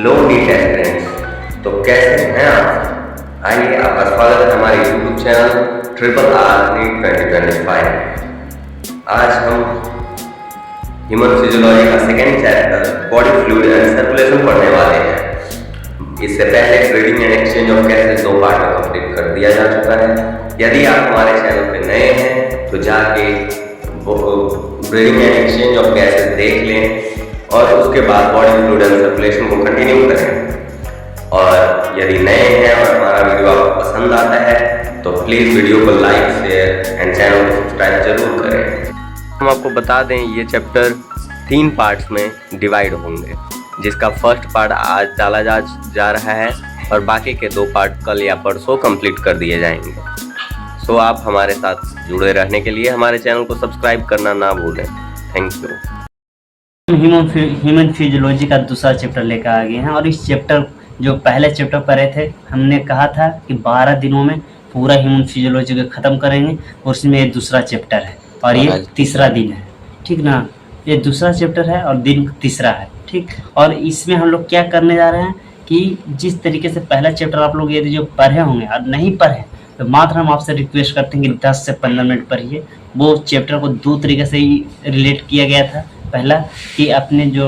Hello NEET aspirants, तो कैसे हैं आप? आइए, आपका स्वागत है हमारे YouTube channel triple R NEET 2025। आज हम ह्यूमन फिजियोलॉजी का second chapter body fluid and circulation पढ़ने वाले हैं। इससे पहले breathing and exchange of gases 2 part में कंप्लीट कर दिया जा चुका है। यदि आप हमारे चैनल पर नए हैं तो जाके breathing and exchange of gases देख लें और उसके बाद बॉडी फ्लूइड एंड सर्कुलेशन को कंटिन्यू करें। और यदि नए हैं और हमारा वीडियो आपको पसंद आता है तो प्लीज़ वीडियो को लाइक, शेयर एंड चैनल को सब्सक्राइब जरूर करें। हम आपको बता दें, ये चैप्टर 3 पार्ट्स में डिवाइड होंगे, जिसका फर्स्ट पार्ट आज डाला जा रहा है और बाकी के 2 पार्ट कल या परसों कंप्लीट कर दिए जाएंगे। सो आप हमारे साथ जुड़े रहने के लिए हमारे चैनल को सब्सक्राइब करना ना भूलें। Thank you. ह्यूमन फिजियोलॉजी का दूसरा चैप्टर लेकर आ गए हैं और इस चैप्टर जो पहले चैप्टर पढ़े थे, हमने कहा था कि 12 दिनों में पूरा ह्यूमन फिजियोलॉजी को ख़त्म करेंगे। उसमें ये दूसरा चैप्टर है और ये तीसरा दिन है, ठीक ना। ये दूसरा चैप्टर है और दिन तीसरा है, ठीक। और इसमें हम लोग क्या करने जा रहे हैं कि जिस तरीके से पहला चैप्टर आप लोग यदि जो पढ़े होंगे और नहीं पढ़े तो मात्र हम आपसे रिक्वेस्ट करते हैं कि 10 से 15 मिनट पढ़िए। वो चैप्टर को 2 तरीके से ही रिलेट किया गया था। पहला कि अपने जो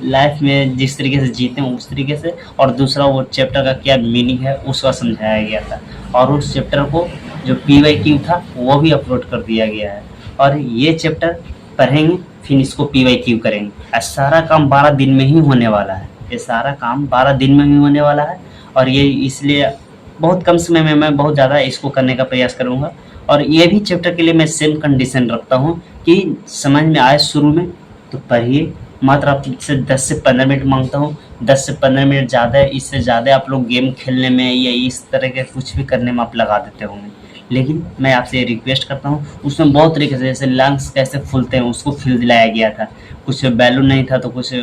लाइफ में जिस तरीके से जीते हैं उस तरीके से, और दूसरा वो चैप्टर का क्या मीनिंग है उसका समझाया गया था। और उस चैप्टर को जो PYQ था वो भी अपलोड कर दिया गया है। और ये चैप्टर पढ़ेंगे फिर इसको PYQ करेंगे। और सारा काम 12 दिन में ही होने वाला है। ये सारा काम 12 दिन में ही होने वाला है और ये इसलिए बहुत कम समय में मैं बहुत ज़्यादा इसको करने का प्रयास करूँगा। और ये भी चैप्टर के लिए मैं सेम कंडीशन रखता हूँ कि समझ में आए शुरू में तो पढ़िए। मात्र आपसे 10 से 15 मिनट मांगता हूँ। 10 से 15 मिनट ज़्यादा है, इससे ज़्यादा आप लोग गेम खेलने में या इस तरह के कुछ भी करने में आप लगा देते होंगे। लेकिन मैं आपसे ये रिक्वेस्ट करता हूँ, उसमें बहुत तरीके से, जैसे लंग्स कैसे फूलते हैं उसको फील दिलाया गया था। कुछ बैलून नहीं था तो कुछ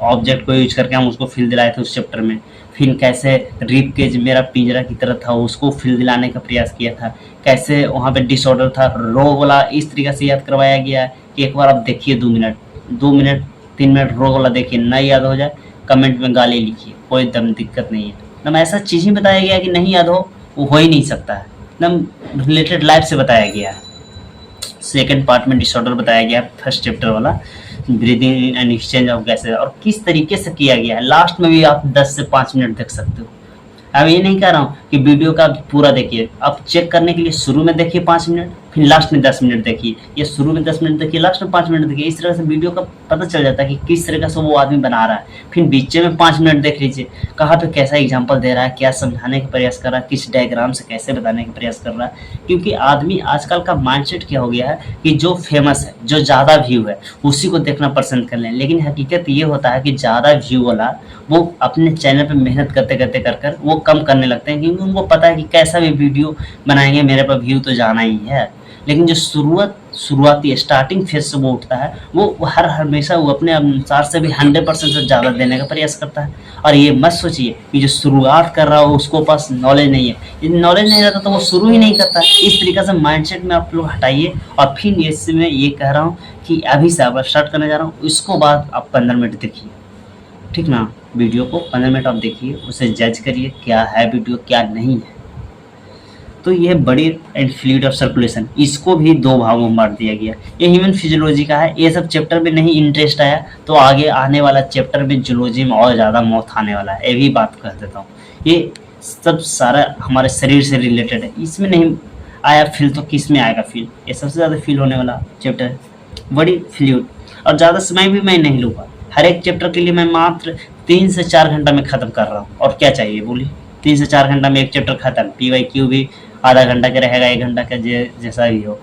ऑब्जेक्ट को यूज करके हम उसको फील दिलाए थे उस चैप्टर में। फिर कैसे रिब केज मेरा पिंजरा की तरह था उसको फील दिलाने का प्रयास किया था। कैसे वहाँ पे डिसऑर्डर था, रो वाला इस तरीके से याद करवाया गया कि एक बार आप देखिए 2 मिनट 3 मिनट रो वाला देखिए, ना याद हो जाए कमेंट में गाली लिखिए, कोई दम दिक्कत नहीं है। ना ऐसा चीज़ ही बताया गया कि नहीं याद हो वो हो ही नहीं सकता है। एकदम रिलेटेड लाइफ से बताया गया है। सेकेंड पार्ट में डिसऑर्डर बताया गया, फर्स्ट चैप्टर वाला breathing and exchange of gases, और किस तरीके से किया गया है। लास्ट में भी आप 10 से 5 मिनट देख सकते हो। अब ये नहीं कह रहा हूँ कि वीडियो का पूरा देखिए, आप चेक करने के लिए शुरू में देखिए 5 मिनट, फिर लास्ट में 10 मिनट देखिए, या शुरू में 10 मिनट देखिए, लास्ट में 5 मिनट देखिए। इस तरह से वीडियो का पता चल जाता है कि किस तरह से वो आदमी बना रहा है। फिर बीच में 5 मिनट देख लीजिए, कहाँ पे कैसा एग्जाम्पल दे रहा है, क्या समझाने का प्रयास कर रहा है, किस डायग्राम से कैसे बताने का प्रयास कर रहा है। क्योंकि आदमी आजकल का माइंडसेट क्या हो गया है कि जो फेमस है, जो ज़्यादा व्यू है उसी को देखना पसंद कर लें। लेकिन हकीकत ये होता है कि ज़्यादा व्यू वाला वो अपने चैनल पे मेहनत करते करते कर वो कम करने लगते हैं, क्योंकि उनको पता है कि कैसा भी वीडियो बनाएंगे मेरे पर व्यू तो जाना ही है। लेकिन जो शुरुआती स्टार्टिंग फेज से वो उठता है, वो हमेशा वो अपने अनुसार से भी 100% से ज़्यादा देने का प्रयास करता है। और ये मत सोचिए कि जो शुरुआत कर रहा हो उसको पास नॉलेज नहीं है। यदि नॉलेज नहीं रहता तो वो शुरू ही नहीं करता। इस तरीके से माइंडसेट में आप लोग हटाइए। और फिर इसमें ये कह रहा हूँ कि अभी से आप स्टार्ट करने जा रहा हूँ, इसको बाद आप 15 मिनट देखिए, ठीक ना। वीडियो को 15 मिनट आप देखिए, उसे जज करिए क्या है वीडियो क्या नहीं है। तो ये body and fluid of circulation, इसको भी 2 भागों में बांट दिया गया। ये ह्यूमन फिजियोलॉजी का है। ये सब चैप्टर में नहीं इंटरेस्ट आया तो आगे आने वाला चैप्टर में जूलॉजी में और ज़्यादा मौत आने वाला है, ये भी बात कह देता हूँ। ये सब सारा हमारे शरीर से रिलेटेड है। इसमें नहीं आया फील तो किस में आएगा फील। ये सबसे ज़्यादा फील होने वाला चैप्टर है बॉडी फ्लूइड। और ज़्यादा समय भी मैं नहीं लूँगा। हर एक चैप्टर के लिए मैं मात्र 3 से 4 घंटा में ख़त्म कर रहा हूँ। और क्या चाहिए बोलिए, 3 से 4 घंटा में एक चैप्टर खत्म। PYQ भी आधा घंटा का रहेगा, 1 घंटा का जैसा भी हो।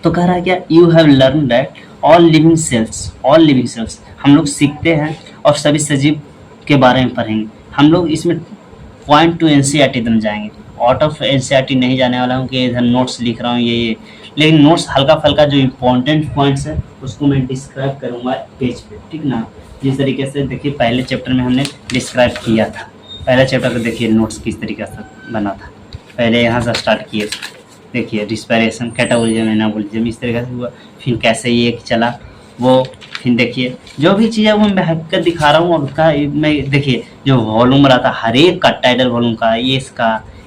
तो कह रहा है क्या, you have learn that all living cells हम लोग सीखते हैं और सभी सजीव के बारे में पढ़ेंगे। हम लोग इसमें पॉइंट टू NCERT एकदम जाएंगे। आउट ऑफ NCERT नहीं जाने वाला हूँ कि इधर नोट्स लिख रहा हूँ ये। लेकिन नोट्स हल्का फल्का जो इम्पोर्टेंट पॉइंट्स है उसको मैं डिस्क्राइब करूँगा पेज पे, ठीक ना। जिस तरीके से देखिए पहले चैप्टर में हमने डिस्क्राइब किया था। पहले चैप्टर को देखिए नोट्स किस तरीके से बना था। पहले यहाँ से स्टार्ट किए, देखिए रिस्पिरेशन, कैटाबोलिज्म, एनाबोलिज्म, इस तरीके से हुआ। फिर कैसे ये चला वो, फिर देखिए जो भी चीज़ है वो मैं हकीकत दिखा रहा हूँ, और उसका मैं देखिए जो वॉल्यूम रहा था हर एक का, टाइटल वॉल्यूम का, ये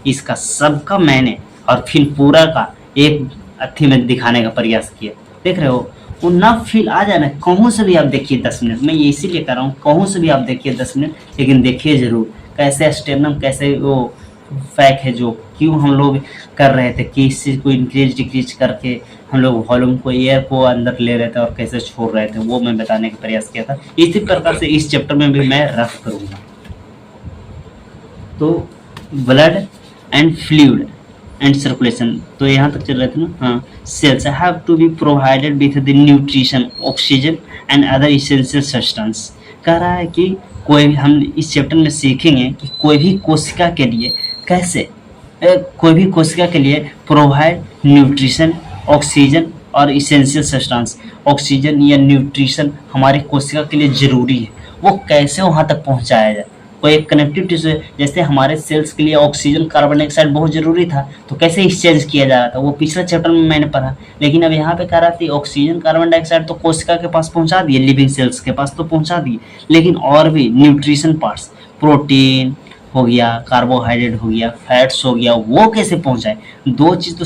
इसका सबका मैंने और फिर पूरा का एक अथी में दिखाने का प्रयास किया। देख रहे हो वो ना फील आ जाए ना, कहूँ से भी आप देखिए 10 मिनट, मैं ये इसीलिए कर रहा हूँ कहूँ से भी आप देखिए 10 मिनट, लेकिन देखिए ज़रूर कैसे स्टेनम, कैसे वो फैक है जो क्यों हम लोग कर रहे थे कि इस चीज़ को इंक्रीज डिक्रीज करके हम लोग वॉल्यूम को, एयर को अंदर ले रहे थे और कैसे छोड़ रहे थे, वो मैं बताने का प्रयास किया था। इसी प्रकार से इस चैप्टर में भी मैं रफ करूँगा। तो blood and fluid and circulation, तो यहाँ तक चल रहे थे ना। हाँ, cells have to be provided with the nutrition, oxygen and other essential substance. कह रहा है कि कोई भी, हम इस चैप्टर में सीखेंगे कि कोई भी कोशिका के लिए कैसे कोई भी कोशिका के लिए प्रोवाइड न्यूट्रिशन, ऑक्सीजन और इसेंशियल सब्सटेंस। ऑक्सीजन या न्यूट्रिशन हमारी कोशिका के लिए ज़रूरी है, वो कैसे वहाँ तक पहुँचाया जाए। कोई एक कनेक्टिव टिश्यू है, जैसे हमारे सेल्स के लिए ऑक्सीजन, कार्बन डाइऑक्साइड बहुत ज़रूरी था, तो कैसे एक्सचेंज किया जा रहा था वो पिछले चैप्टर में मैंने पढ़ा। लेकिन अब यहाँ पे कह रहा था ऑक्सीजन, कार्बन डाइऑक्साइड तो कोशिका के पास पहुँचा दिए, लिविंग सेल्स के पास तो पहुँचा दिए, लेकिन और भी न्यूट्रिशन पार्ट्स, प्रोटीन हो गया, कार्बोहाइड्रेट हो गया, फैट्स हो गया, वो कैसे पहुँचाए। दो चीज़ तो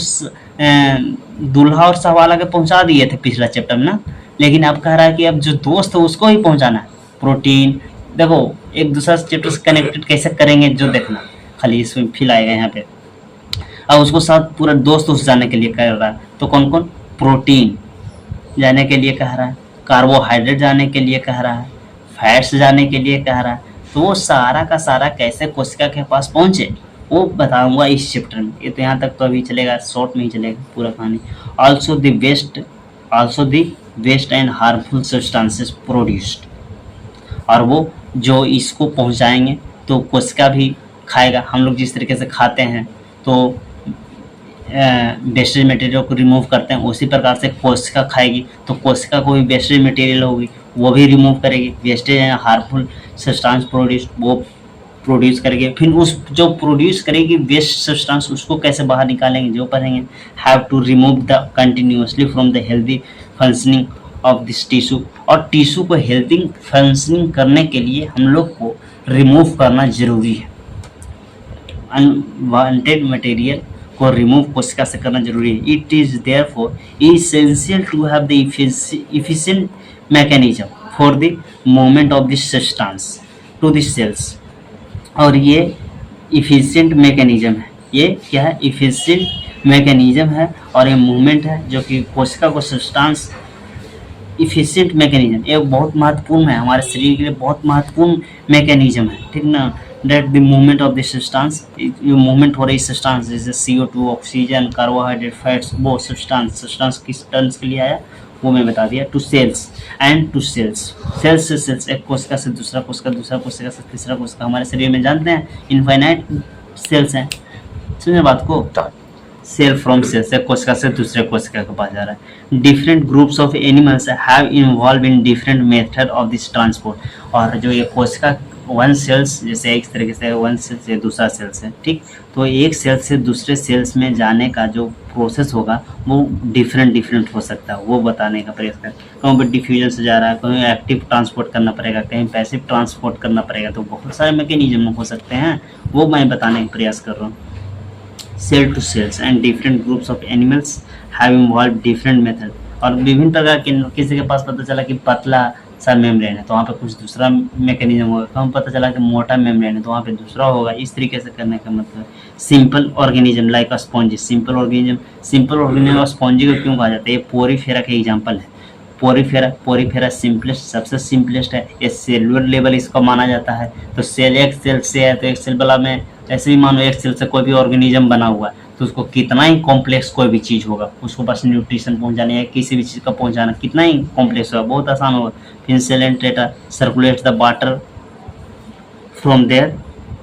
दूल्हा और सहवाला के पहुँचा दिए थे पिछला चैप्टर में ना, लेकिन अब कह रहा है कि अब जो दोस्त है उसको ही पहुँचाना है। प्रोटीन देखो एक दूसरा चैप्टर से कनेक्टेड कैसे करेंगे जो देखना, खाली इसमें फील आएगा यहाँ पे। अब उसको साथ पूरा दोस्त उस जाने के लिए कह रहा है, तो कौन कौन, प्रोटीन जाने के लिए कह रहा है, कार्बोहाइड्रेट जाने के लिए कह रहा है, फैट्स जाने के लिए कह रहा है। तो वो सारा का सारा कैसे कोशिका के पास पहुँचे वो बताऊंगा इस चैप्टर में। ये तो यहाँ तक तो अभी चलेगा, शॉर्ट में ही चलेगा पूरा कहानी। Also the waste and harmful substances produced, और वो जो इसको पहुंचाएंगे तो कोशिका भी खाएगा। हम लोग जिस तरीके से खाते हैं तो वेस्टेज मटेरियल को रिमूव करते हैं, उसी प्रकार से कोशिका खाएगी, तो कोशिका को भी वेस्टेज मटेरियल होगी वो भी रिमूव करेगी। Wastage and harmful substance produce, वो प्रोड्यूस करेगी, फिर उस जो प्रोड्यूस करेगी वेस्ट सब्सटेंस उसको कैसे बाहर निकालेंगे जो पढ़ेंगे। Have to remove the continuously from the healthy functioning of this tissue, और टिश्यू को हेल्दी फंक्शनिंग करने के लिए हम लोग को रिमूव करना जरूरी है। अनवांटेड मटेरियल को रिमूव कोशिका से करना जरूरी है। It is therefore essential to have the efficient mechanism for the movement of this substance to the cells. और ये इफिशिएंट मैकेनिज्म है, ये क्या है, इफिशिएंट मैकेनिज्म है, और ये मूवमेंट है जो कि कोशिका को सब्सटेंस, इफिशिएंट मैकेनिज्म ये बहुत महत्वपूर्ण है, हमारे शरीर के लिए बहुत महत्वपूर्ण मैकेनिज्म है, ठीक ना। That the movement of the substance, ये मूवमेंट हो रही सब्सटेंस जैसे CO2, ऑक्सीजन, कार्बोहाइड्रेट, फैट्स, वो सब्सटेंस किस टर्म्स के लिए आया वो मैं बता दिया। To cells and to cells, cells से सेल्स, एक कोशिका से दूसरा कोशिका, दूसरा कोशिका से तीसरा कोशिका। हमारे शरीर में जानते हैं इनफाइनाइट सेल्स हैं, समझे बात को। सेल फ्रॉम सेल, से कोशिका से दूसरे कोशिका के पास जा रहा है। Different groups of animals have involve in different method of this transport, और जो ये कोशिका वन सेल्स जैसे एक तरीके से वन सेल से दूसरा सेल्स है, ठीक, तो एक सेल से दूसरे सेल्स में जाने का जो प्रोसेस होगा वो डिफरेंट हो सकता है, वो बताने का प्रयास करें। कहीं पर डिफ्यूजन से जा रहा है, कहीं एक्टिव ट्रांसपोर्ट करना पड़ेगा, कहीं पैसिव ट्रांसपोर्ट करना पड़ेगा, तो बहुत सारे मैकेनिज्म हो सकते हैं, वो मैं बताने का प्रयास कर रहा हूँ। Cell to cells and different groups of animals have involve different method, और विभिन्न प्रकार के, किसी के पास पता चला कि पतला सा मेम्ब्रेन है तो वहाँ पे कुछ दूसरा मैकेनिज्म होगा, कहीं पता चला कि मोटा मेम्ब्रेन है तो वहाँ पे दूसरा होगा। इस तरीके से करने का मतलब simple organism like spongy, simple organism और स्पॉन्जी को क्यों कहा जाता है, ये पोरीफेरा का एग्जाम्पल है। पोरीफेरा सिंपलेस्ट, सबसे सिंपलेस्ट है, ये सेलुलर लेवल इसको माना जाता है। तो सेल एक सेल से है तो एक सेल वाला में ऐसे भी मानो एक सेल से कोई भी ऑर्गेनिज्म बना हुआ है तो उसको कितना ही कॉम्प्लेक्स कोई भी चीज़ होगा, उसको पास न्यूट्रिशन पहुंचाने या किसी भी चीज़ का पहुंचाना कितना ही कॉम्प्लेक्स होगा, बहुत आसान होगा। फिर सेल एंड टेटा circulates the water from their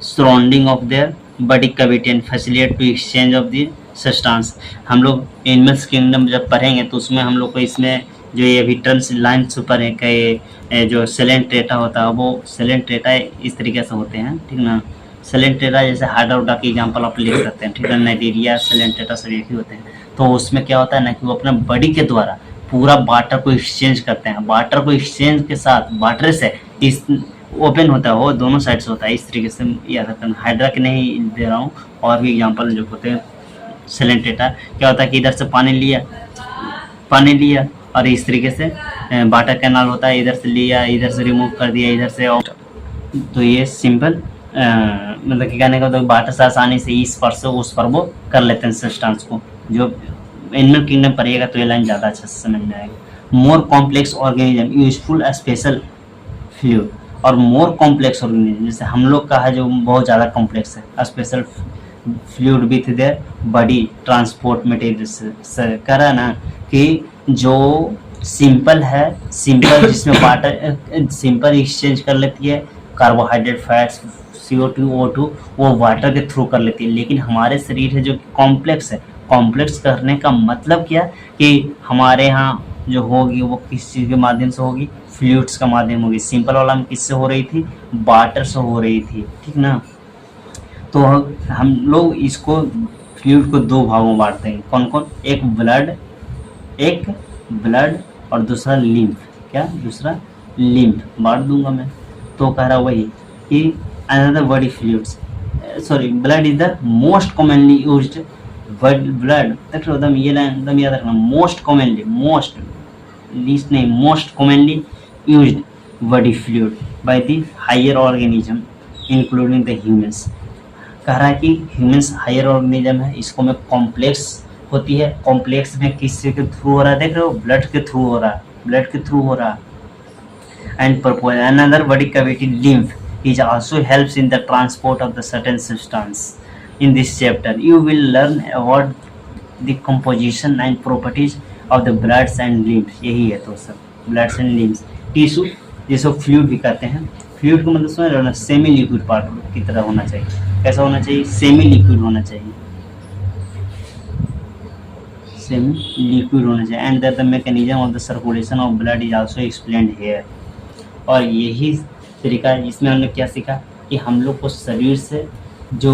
surrounding of their body cavity and facilitate to exchange of the substance. हम लोग एनिमल्स किंगडम जब पढ़ेंगे तो उसमें हम लोग को इसमें जो ये अभी टर्म्स लाइन सुपर है कि जो सेल एंड टेटा होता है वो सेल एंड टेटा इस तरीके से होते हैं, ठीक ना। सेल एंड टेटा जैसे हार्डा की एग्जांपल आप लिख सकते हैं, ठीक है, नाइजीरिया सेल एंड टेटा सब एक ही होते हैं। तो उसमें क्या होता है ना कि वो अपने बॉडी के द्वारा पूरा वाटर को एक्सचेंज करते हैं। वाटर को एक्सचेंज के साथ वाटर से इस ओपन होता है, वो दोनों साइड से होता है। इस तरीके से याद रखना। हाइड्रा के नहीं दे रहा हूँ, और भी एग्जांपल जो होते हैं सेलेंटेटा, क्या होता है कि इधर से पानी लिया और इस तरीके से वाटर कैनाल होता है, इधर से लिया, इधर से रिमूव कर दिया, इधर से। तो ये सिंपल मतलब कि कहने का तो वाटर से आसानी से इस पर से उस पर वो कर लेते हैं सब्सटेंस को। जो एनिमल किंगडम पढ़िएगा तो ये लाइन ज़्यादा अच्छे से समझ में आएगा। More complex organism useful special fluid, और मोर कॉम्प्लेक्स ऑर्गेनिज्म जैसे हम लोग का है जो बहुत ज़्यादा कॉम्प्लेक्स है, special fluid with their body transport material. कह रहा ना कि जो सिंपल है, सिंपल जिसमें वाटर सिंपल एक्सचेंज कर लेती है कार्बोहाइड्रेट, फैट्स, CO2, O2 वो वाटर के थ्रू कर लेती है। लेकिन हमारे शरीर है जो कॉम्प्लेक्स है, कॉम्प्लेक्स करने का मतलब क्या कि हमारे यहाँ जो होगी वो किस चीज़ के माध्यम से होगी, फ्लूइड्स का माध्यम होगी। सिंपल वाला में किससे हो रही थी, वाटर से हो रही थी, ठीक ना। तो हम लोग इसको फ्लूइड को दो भागों में बांटते हैं। कौन कौन, एक ब्लड और दूसरा लिम्फ। क्या, दूसरा लिम्फ बांट दूंगा मैं। तो कह रहा वही कि another body fluids, sorry, blood is the most commonly used, blood देख लो एकदम, ये लाइन एकदम याद रखना, मोस्ट कॉमनली, मोस्ट लीस्ट नहीं, most commonly used body fluid by the higher organism including the humans. कह रहा है कि ह्यूमंस हायर ऑर्गेनिज्म है, इसको में कॉम्प्लेक्स होती है। कॉम्प्लेक्स में किससे के थ्रू हो रहा है, देख रहे हो, ब्लड के थ्रू हो रहा है, ब्लड के थ्रू हो रहा है। And purpose another body cavity lymph is also helps in the transport of the certain substance. In this chapter you will learn about the composition and properties of the bloods and limbs। यही है तो सब, bloods and limbs। Tissue जिसको fluid भी कहते हैं, fluid को मतलब समझ रहे हो ना, सेमी लिक्विड पार्ट की तरह होना चाहिए। कैसा होना चाहिए, सेमी लिक्विड होना चाहिए, सेमी लिक्विड होना चाहिए। And that the mechanism of the circulation of blood is also explained here. और यही तरीका है जिसमें हमने क्या सीखा कि हम लोग को शरीर से जो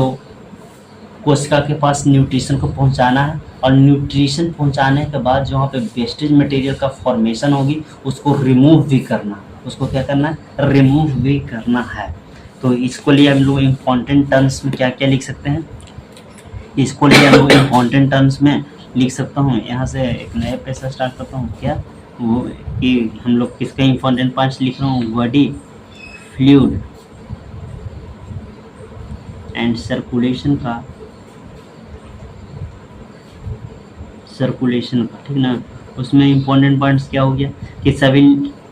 कोशिका के पास न्यूट्रिशन को पहुंचाना है, और न्यूट्रिशन पहुंचाने के बाद जो वहाँ पे वेस्टेज मटेरियल का फॉर्मेशन होगी उसको रिमूव भी करना, उसको क्या करना है, रिमूव भी करना है। तो इसको लिए हम लोग इम्पॉर्टेंट टर्म्स में क्या क्या लिख सकते हैं, इसको लिए हम लोग इम्पॉर्टेंट टर्म्स में लिख सकता हूँ। यहाँ से एक नया पैसा स्टार्ट करता हूँ, क्या वो कि हम लोग किसका इम्पॉर्टेंट पॉइंट्स लिख रहा हूँ, बॉडी फ्लूइड एंड सर्कुलेशन का, ठीक ना। उसमें इम्पोर्टेंट पॉइंट्स क्या हो गया कि सभी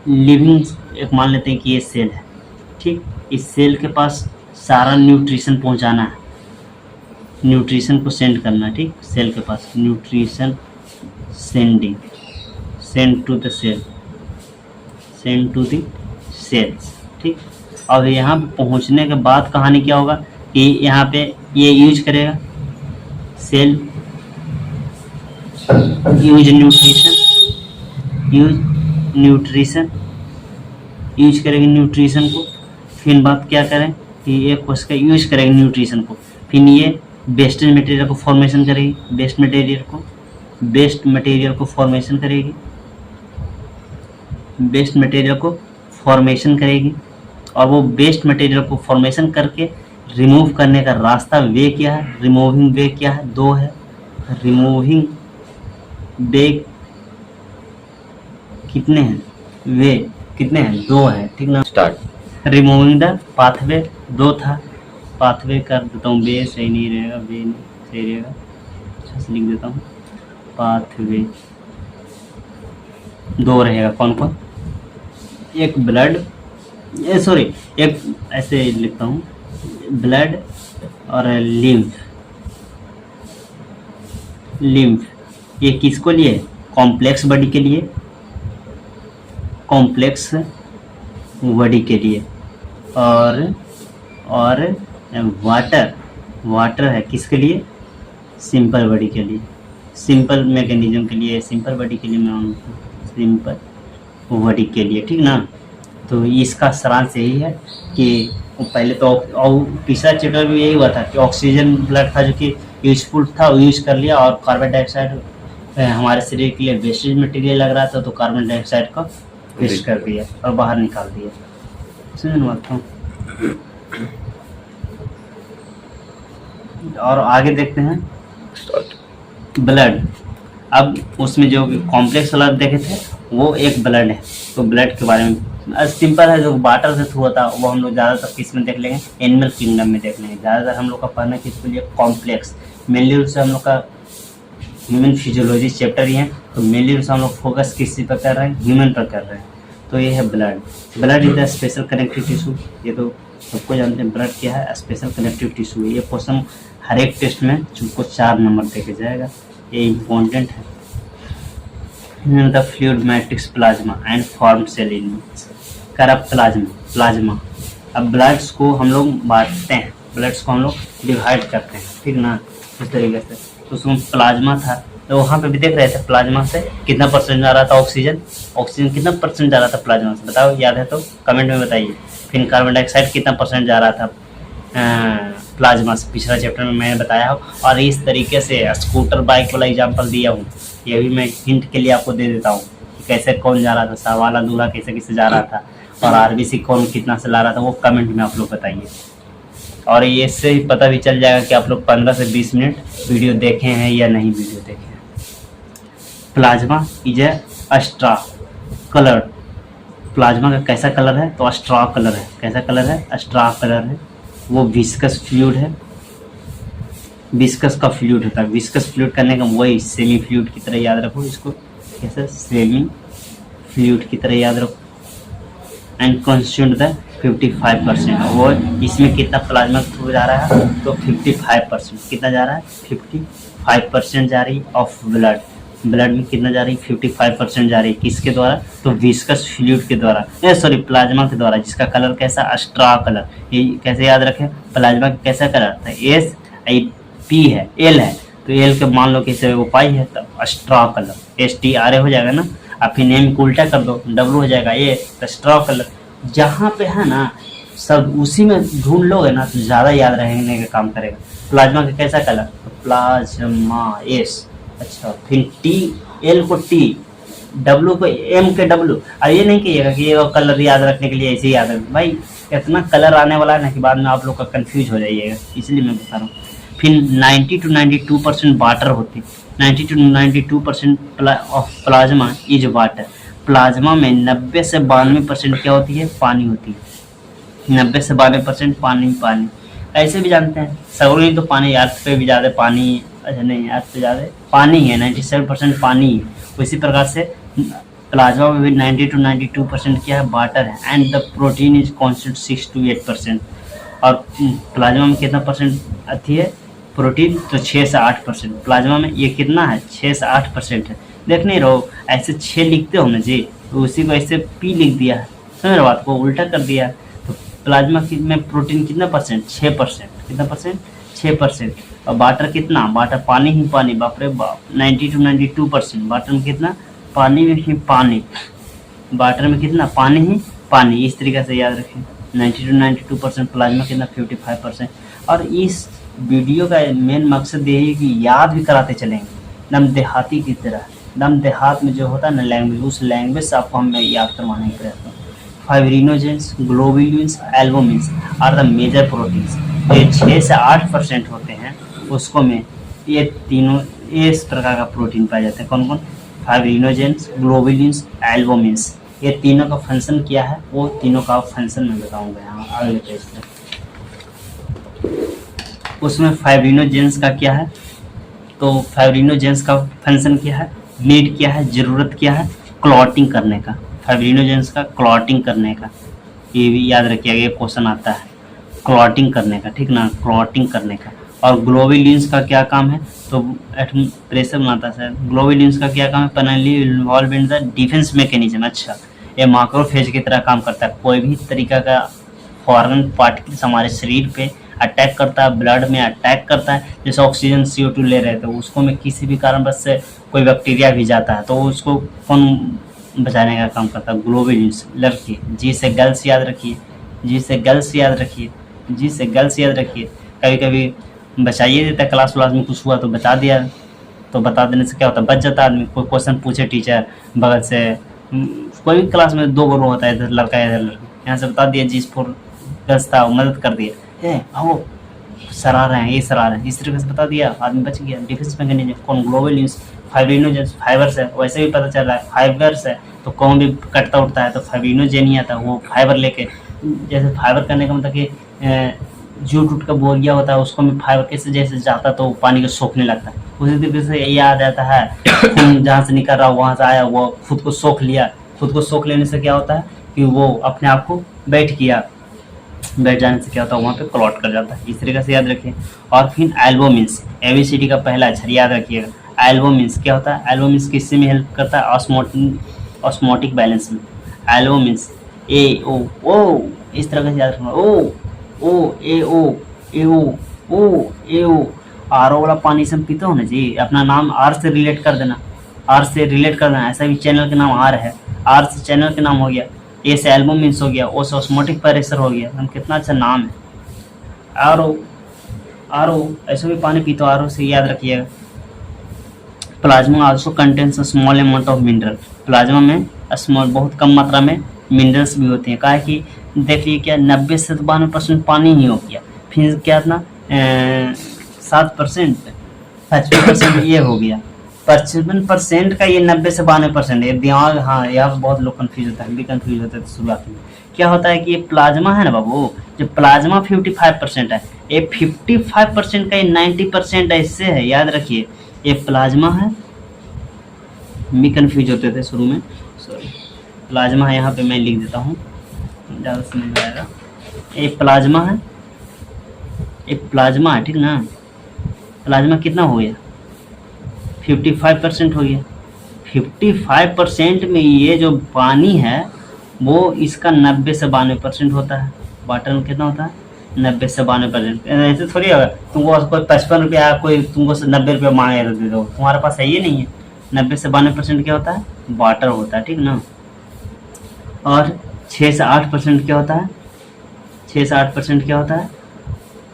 लिविंग, एक मान लेते हैं कि ये सेल है, ठीक, इस सेल के पास सारा न्यूट्रिशन पहुंचाना है, न्यूट्रिशन को सेंड करना है, ठीक, सेल के पास nutrition sending, send to the cell, send to the cells, ठीक। और यहाँ पे पहुँचने के बाद कहानी क्या होगा कि यहाँ पे ये यूज करेगा सेल, यूज करेंगे न्यूट्रिशन को। फिर बात क्या करें कि ये कोशिका यूज करेंगे न्यूट्रिशन को, फिर ये वेस्टेज मटेरियल को फॉर्मेशन करेगी, वेस्ट मटेरियल को फॉर्मेशन करेगी, और वो वेस्ट मटेरियल को फॉर्मेशन करके रिमूव करने का रास्ता वे क्या है, रिमूविंग वे क्या है, दो है। रिमूविंग वे कितने हैं, वे कितने हैं, दो है, ठीक ना। स्टार्ट। रिमूविंग द पाथवे, दो था, पाथवे कर देता हूँ, वे सही नहीं रहेगा, वे नहीं सही रहेगा, अच्छा से लिख देता हूँ, पाथवे दो रहेगा। कौन कौन, एक ब्लड, सॉरी एक ऐसे लिखता हूँ, ब्लड और लिम्फ, ये किसको लिए, कॉम्प्लेक्स बॉडी के लिए, कॉम्प्लेक्स बॉडी के लिए। और वाटर है किसके लिए, सिंपल बॉडी के लिए, सिंपल मैकेनिज्म के लिए, सिंपल बॉडी के लिए, मैं सिंपल बॉडी के लिए, ठीक ना। तो इसका सारांश यही है कि पहले तो पिछला चैप्टर भी यही हुआ था कि ऑक्सीजन ब्लड था जो कि यूजफुल था, वो यूज कर लिया, और कार्बन डाइऑक्साइड हमारे शरीर के लिए वेस्टेज मटेरियल लग रहा था, तो कार्बन डाइऑक्साइड को वेस्ट कर दिया और बाहर निकाल दिया। समझ में आता हूँ। और आगे देखते हैं ब्लड। अब उसमें जो कॉम्प्लेक्स वाला देखे थे वो एक ब्लड है, तो ब्लड के बारे में सिंपल है। जो वाटर से थ्रू होता है वो हम लोग ज़्यादातर किस में देख लेंगे, एनिमल किंगडम में देख लेंगे। ज़्यादातर हम लोग का पढ़ना किसके लिए, कॉम्प्लेक्स। मेनली रूप से हम लोग का ह्यूमन फिजियोलॉजी चैप्टर ही है, तो मेनली रूप से हम लोग फोकस किस पर कर रहे हैं, ह्यूमन पर कर रहे हैं। तो ये है blood. Blood is the special connective tissue. ये तो सबको जानते हैं ब्लड क्या है, स्पेशल कनेक्टिव टिश्यू। ये क्वेश्चन हर एक टेस्ट में तुमको 4 नंबर देके जाएगा, ये इम्पोर्टेंट है। The fluid matrix plasma and form cell in कर प्लाज्मा। अब ब्लड्स को हम लोग बांटते हैं, ब्लड्स को हम लोग डिवाइड करते हैं, ठीक ना, इस तरीके से। तो उसमें प्लाज्मा था, तो वहाँ पे भी देख रहे थे प्लाज्मा से कितना परसेंट जा रहा था ऑक्सीजन कितना परसेंट जा रहा था प्लाज्मा से, बताओ याद है तो कमेंट में बताइए। फिर कार्बन डाइऑक्साइड कितना परसेंट जा रहा था प्लाज्मा से, पिछला चैप्टर में मैंने बताया हो। और इस तरीके से स्कूटर बाइक वाला एग्जाम्पल दिया हूँ, ये भी मैं हिंट के लिए आपको दे देता हूँ कि कैसे कौन जा रहा था, सवाला दूल्हा कैसे कैसे जा रहा था, और आरबीसी कौन कितना से ला रहा था, वो कमेंट में आप लोग बताइए। और ये इससे ही पता भी चल जाएगा कि आप लोग 15 से 20 मिनट वीडियो देखे हैं या नहीं वीडियो देखे हैं। Plasma is a straw colour. Plasma का कैसा कलर है, तो स्ट्रा कलर है। कैसा कलर है, स्ट्रा कलर है। वो विस्कस फ्लूइड है, विस्कस का फ्लूइड होता है। विस्कस फ्लूइड करने का वही सेमी फ्लूइड की तरह याद रखो इसको, कैसे सेमी फ्लूइड की तरह याद रखो। And consumed the 55%। वो इसमें कितना प्लाज्मा थ्रू जा रहा है, तो 55%। कितना जा रहा है, 55% जा रही ऑफ ब्लड। ब्लड में कितना जा रही है, 55% जा रही है। किसके द्वारा, तो विस्कस फ्लूइड के द्वारा, सॉरी प्लाज्मा के द्वारा, जिसका कलर कैसा, स्ट्रा कलर। ये कैसे याद रखें, प्लाज्मा का कैसा कलर था, SP है, L है, तो L के मान लो कैसे वो पाई है, तो स्ट्रा कलर STRA हो जाएगा ना। आप फिर नेम को उल्टा कर दो, W हो जाएगा ये, तो स्ट्रा कलर। जहाँ पे है ना सब उसी में ढूंढ लोगे ना तो ज़्यादा याद रहने का काम करेगा। प्लाज्मा का कैसा कलर, तो प्लाज्मा S। अच्छा, फिर L को T, W को M के W। और ये नहीं कहिएगा कि ये कलर याद रखने के लिए ऐसे ही याद है, भाई इतना कलर आने वाला है ना कि बाद में आप लोग का कंफ्यूज हो जाइएगा, इसलिए मैं बता रहा हूँ। फिर 90 to 92% वाटर होती है। 90 to 92% of plasma is water. Plasma में 90 से 92% क्या होती है, पानी होती है। 90 से 92% पानी। ऐसे भी जानते हैं सगों तो पानी, अर्थ पे भी ज़्यादा पानी, अच्छा नहीं अर्थ पे ज़्यादा पानी है, 97% पानी है। उसी प्रकार से प्लाज्मा में भी 90 to 92% क्या है, वाटर है। And the protein is constant 6 to 8%। और प्लाज्मा में कितना परसेंट आती है प्रोटीन, तो 6 से 8%। प्लाज्मा में ये कितना है, 6 से 8% है। देख नहीं रहो, ऐसे 6 लिखते हो ना जी, तो उसी को ऐसे P लिख दिया है, समझ बात को उल्टा कर दिया। तो प्लाज्मा में प्रोटीन कितना परसेंट, 6%। कितना परसेंट, 6%। और वाटर कितना, वाटर पानी ही पानी, बाप रे बाप, 90 to 92%। वाटर में कितना, पानी में ही पानी। वाटर में कितना, पानी ही पानी। इस तरीके से याद रखें, 90 to 92%। प्लाज्मा कितना, 55%। और इस वीडियो का मेन मकसद यही है कि याद भी कराते चलेंगे, एकदम देहाती की तरह। एकदम देहात में जो होता है ना लैंग्वेज, उस लैंग्वेज से आपको हम याद करवाने की प्रयास करते हैं। Fibrinogens, globulins, albumins are the major proteins. ये 6 से 8% होते हैं, उसको में ये तीनों इस प्रकार का प्रोटीन पाए जाते हैं। कौन कौन, फाइब्रिनोजेंस, ग्लोबुलिन्स, एल्बुमिन्स। ये तीनों का फंक्शन क्या है, वो तीनों का फंक्शन मैं बताऊँगा यहाँ अगले पेज पर। उसमें फाइब्रिनोजेंस का क्या है, तो फाइब्रिनोजेंस का फंक्शन क्या है, नीड क्या है, ज़रूरत क्या है, क्लॉटिंग करने का। फाइब्रिनोजेंस का क्लॉटिंग करने का, ये भी याद रखिएगा, ये क्वेश्चन आता है क्लॉटिंग करने का, ठीक ना, क्लॉटिंग करने का। और ग्लोबुलिन्स का क्या काम है, तो प्रेशर बनाता है। ग्लोबुलिन्स का क्या काम है, mainly involve in the defence mechanism. अच्छा, ये मैक्रोफेज की तरह काम करता है। कोई भी तरीका का फॉरेन पार्टिकल्स हमारे शरीर पे अटैक करता है, ब्लड में अटैक करता है, जैसे ऑक्सीजन CO2 ले रहे थे, उसको में किसी भी कारणवश से कोई बैक्टीरिया भी जाता है, तो उसको कौन बचाने का काम करता है, ग्लोबुलिन्स। लड़की जी से गर्ल्स याद रखिए, जी से गर्ल्स याद रखिए, जी से गर्ल्स याद रखिए। कभी कभी बचाइए देता, क्लास व्लास में कुछ हुआ तो बचा दिया, तो बता देने से क्या होता है, बच जाता है आदमी। कोई क्वेश्चन पूछे टीचर बगल से, कोई भी क्लास में 2 रो होता है, इधर लड़का इधर लड़की, यहाँ से बता दिया जिस पर गर्ल्स था वो मदद कर दिया, आओ सरा रहे हैं, ये सरा रहे हैं, इस तरीके से बता दिया, आदमी बच गया। डिफेंस मैकेनिज्म कौन, ग्लोबुलिन्स, फाइब्रिनोजेन, फाइबर्स है, वैसे भी पता चल रहा है फाइबर्स है, तो कौन भी कटता उठता है तो फाइब्रिनोजेन ही आता है, वो फाइबर लेके, जैसे फाइबर करने का मतलब कि जूट उठ का बोरिया होता है उसको में फाइबर कैसे जैसे जाता तो पानी को सोखने लगता है, उसी तरीके से ये आ जाता है, खून जहाँ से निकल रहा वहाँ से आया वो खुद को सोख लिया, खुद को सोख लेने से क्या होता है कि वो अपने आप को बैठ जाने से क्या होता है वहाँ पे क्लॉट कर जाता है, इस तरीके से याद रखिए। और फिर एल्बोमिन्स, एबीसीडी का पहला अक्षर याद रखिएगा। एल्बोमिन्स क्या होता है, एल्बोमिन्स किससे में हेल्प करता है, ऑस्मोटिक बैलेंस में। एल्बोमिन्स ए ओ इस तरह से याद रखना, ओ ए ओ आर ओ वाला पानी से हम पीते हो ना जी, अपना नाम आर से रिलेट कर देना, ऐसा भी चैनल का नाम आर है, आर से चैनल का नाम हो गया, ए से एल्बुमिन्स हो गया, ओ से ऑस्मोटिक प्रेशर हो गया, हम कितना अच्छा नाम है। आर ओ ऐसे भी पानी पीते हो, आर ओ से याद रखिएगा। Plasma also contains small amount of mineral, plasma में स्मॉल बहुत कम मात्रा में मिनरल्स भी होते हैं, कहा कि देखिए क्या 90 से 92% पानी ही हो गया, फिर क्या था 7% 55% ये हो गया, 55% का ये 90 से 92% ये दिमाग, हाँ यहाँ बहुत लोग कन्फ्यूज होता है, हम भी कन्फ्यूज होते थे शुरुआत में। क्या होता है कि ये प्लाज्मा है ना बाबू, जो प्लाज्मा 55% है, ये 55% का ये 90% इससे है, याद रखिए ये प्लाज्मा है, भी कन्फ्यूज होते थे शुरू में, सॉरी प्लाज्मा है, यहाँ पे मैं लिख देता हूँ ज़्यादा समझ में आएगा। ये प्लाज्मा है, ठीक ना, प्लाज्मा कितना हो गया 55% हो गया, 55% में ये जो पानी है वो इसका 90 से 92% होता है, वाटर में कितना होता है 90 से 92%। ऐसे थोड़ी होगा तुमको कोई 55 रुपया कोई तुमको 90 रुपया मांगे दे दो, तुम्हारे पास है ये नहीं है, 90 से 92% क्या होता है वाटर होता है, ठीक ना। और 6 से 8% क्या होता है, 6 से 8% क्या होता है,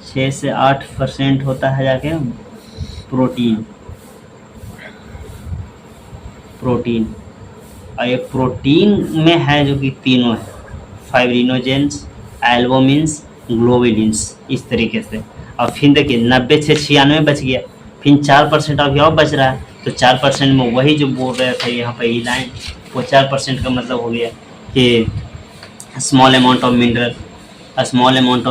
6 से 8% होता है जाके प्रोटीन, और ये प्रोटीन में है जो कि तीनों है, फाइब्रिनोजेंस, एल्बुमिन्स, ग्लोबुलिन्स, इस तरीके से। और फिर देखिए 90 से 96 बच गया, फिर 4% अभी और बच रहा है, तो 4% में वही जो बोल रहे थे यहाँ पे ये लाइन, वो 4% का मतलब हो गया कि स्मॉल अमाउंट ऑफ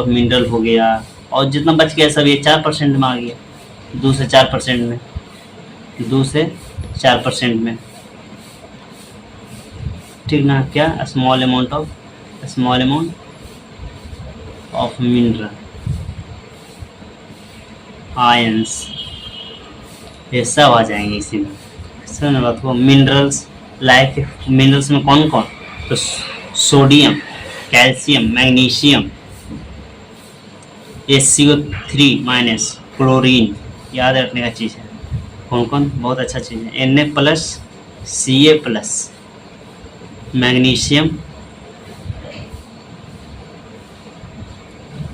मिनरल हो गया, और जितना बच गया सब ये 4% में आ गया, 2 से 4% में, ठीक ना। क्या small amount of mineral, ions, ये सब आ जाएंगे इसी में, समझ बात को। मिनरल्स लाइक मिनरल्स में कौन कौन, तो sodium, calcium, magnesium, SiO3- chlorine, याद रखने का चीज़ है, कौन कौन, बहुत अच्छा चीज़ है। Na+, Ca+, magnesium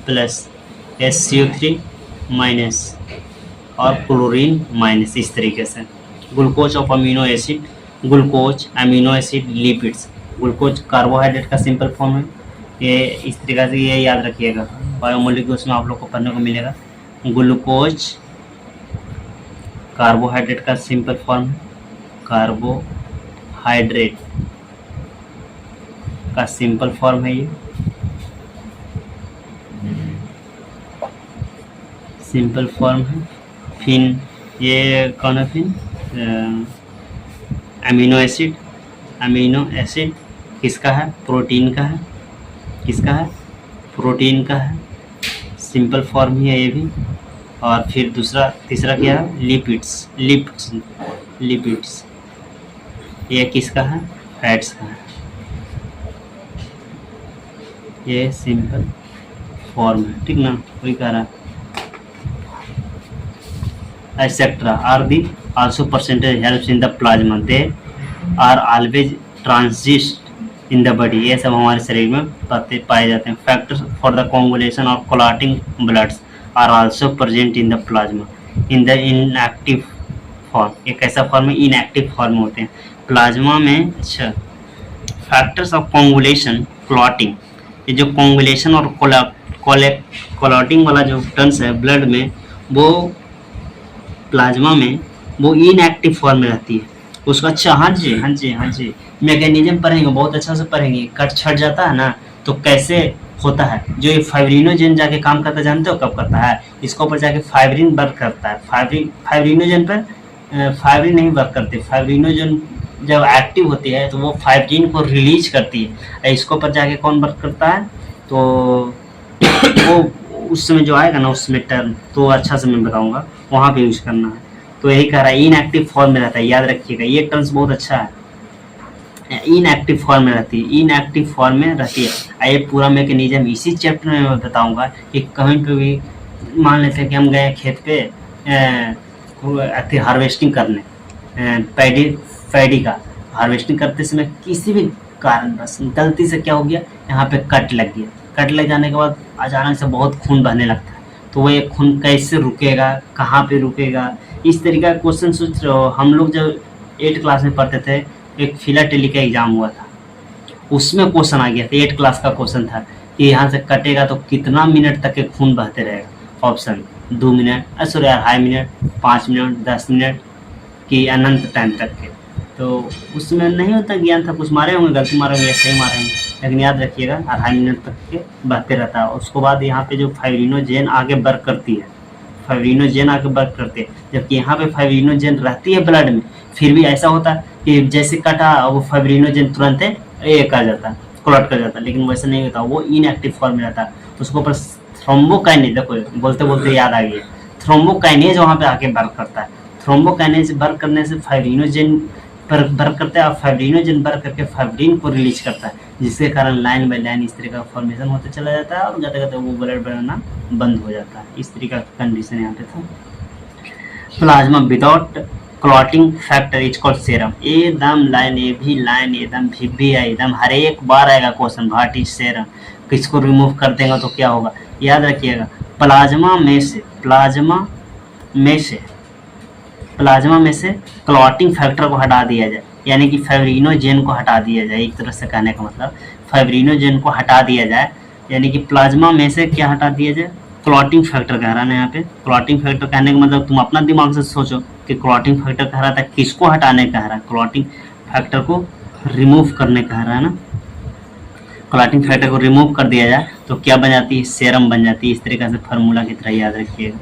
plus SiO3- और क्लोरीन माइनस, इस तरीके से। Glucose of amino acid, lipids, glucose carbohydrate का सिंपल फॉर्म है, ये इस तरीके से ये याद रखिएगा, बायोमोलिक्यूल्स में आप लोग को पढ़ने को मिलेगा। ग्लूकोज कार्बोहाइड्रेट का सिंपल फॉर्म है, कार्बोहाइड्रेट का सिंपल फॉर्म है, ये सिंपल फॉर्म है। फिर ये कौन है, फिर अमीनो एसिड किसका है, प्रोटीन का है, किसका है, प्रोटीन का है, सिंपल फॉर्म ही है ये भी। और फिर तीसरा क्या है, लिपिड्स, ये किसका है, फैट्स का है, ये सिंपल फॉर्म है, ठीक ना, वही कह रहा है। Etcetera are they also percentage helps in the plasma, they are always transit in the body, ये सब हमारे शरीर में पाए जाते हैं। फैक्टर्स फॉर द कोगुलेशन और clotting bloods are also present in the plasma in the inactive form, एक ऐसा फॉर्म है इनएक्टिव फॉर्म होते हैं प्लाज्मा में। अच्छा, फैक्टर्स ऑफ कोंगुलेशन क्लॉटिंग, ये जो कोंगुलेशन और क्लॉटिंग वाला जो टर्म्स है ब्लड में, वो प्लाज्मा में वो इनएक्टिव फॉर्म में रहती है उसका। अच्छा, हाँ जी हाँ जी हाँ जी, मैकेनिज्म पढ़ेंगे, बहुत अच्छा से पढ़ेंगे। कट छट जाता है ना तो कैसे होता है, जो ये फाइब्रिनोजेन जाके काम करता है, जानते हो कब करता है, इसके ऊपर जाके फाइब्रिन वर्क करता है। फाइब्रिनोजेन पर फाइब्रिन नहीं वर्क करती, फाइब्रिनोजेन जब एक्टिव होती है तो वो फाइब्रिन को रिलीज करती है, इसके ऊपर जाके कौन वर्क करता है, तो वो उस समय जो आएगा ना उस समय टर्म, तो अच्छा से मैं बताऊंगा, वहाँ पे यूज करना है। तो यही कह रहा है इनएक्टिव फॉर्म में रहता है, याद रखिएगा ये टर्म्स बहुत अच्छा है। इनएक्टिव फॉर्म में रहती है, इनएक्टिव फॉर्म में रहती है। ये पूरा मैकेनिज्म इसी चैप्टर में मैं बताऊंगा कि कहीं पे भी मान लेते हैं कि हम गए खेत पे हार्वेस्टिंग करने, पैडी पैडी का हार्वेस्टिंग करते समय किसी भी कारण बस गलती से क्या हो गया, यहाँ पे कट लग गया। कट लग जाने के बाद अचानक से बहुत खून बहने लगता है, तो वो ये खून कैसे रुकेगा, कहाँ पे रुकेगा, इस तरीका का क्वेश्चन सोच रहे हो। हम लोग जब 8 क्लास में पढ़ते थे, एक फिलाटेली का एग्जाम हुआ था, उसमें क्वेश्चन आ गया था, 8 क्लास का क्वेश्चन था कि यहाँ से कटेगा तो कितना मिनट तक के खून बहते रहेगा। Option 2 minute, sorry 2.5 minute, 5 minute, 10 minute की अनंत टाइम तक के। तो उसमें नहीं होता ज्ञान था, कुछ मारे होंगे, गलती मारे होंगे, सही मारे होंगे, लेकिन याद रखिएगा 2.5 मिनट तक के बहते रहता है। उसके बाद यहाँ पे जो फाइब्रिनोजेन आगे वर्क करती है, फाइब्रिनोजेन आगे वर्क करती है, जबकि यहाँ पे फाइब्रिनोजेन रहती है ब्लड में, फिर भी ऐसा होता है कि जैसे कटा वो फाइब्रिनोजेन तुरंत एक आ जाता है, क्लॉट कर जाता है, लेकिन वैसा नहीं होता, वो इनएक्टिव फॉर्म में रहता है। उसके ऊपर थ्रोम्बोकाइनेज, देखो बोलते बोलते याद आ गया, थ्रोम्बोकाइनेज वहाँ पे आके वर्क करता है। थ्रोम्बोकाइनेज वर्क करने से फाइब्रिनोजेन पर वर्क करता है और फाइब्रिनोजेन वर्क करके फाइब्रिन को रिलीज करता है, जिसके कारण लाइन बाय लाइन इस तरह का फॉर्मेशन होते चला जाता है और जाते जाते वो ब्लड बनाना बंद हो जाता है। इस तरीका का कंडीशन यहाँ पे था। Plasma without clotting factor is called serum. एकदम लाइन, ये भी लाइन एकदम भी है, एकदम हर एक बार आएगा क्वेश्चन, व्हाट इज सेरम, किसको रिमूव कर देगा तो क्या होगा, याद रखिएगा। प्लाज्मा में से क्लॉटिंग फैक्टर को हटा दिया जाए, यानी कि फाइब्रिनोजेन को हटा दिया जाए, एक तरह से कहने का मतलब फाइब्रिनोजेन को हटा दिया जाए, यानी कि प्लाज्मा में से क्या हटा दिया जाए, क्लॉटिंग फैक्टर कह रहा है ना यहाँ पे। क्लॉटिंग फैक्टर कहने का मतलब तुम अपना दिमाग से सोचो कि क्लॉटिंग फैक्टर कह रहा था, किसको हटाने कह रहा है, क्लॉटिंग फैक्टर को रिमूव करने कह रहा है ना। क्लॉटिंग फैक्टर को रिमूव कर दिया जाए तो क्या बन जाती है, सेरम बन जाती है। इस तरीके से फार्मूला की तरह याद रखिएगा,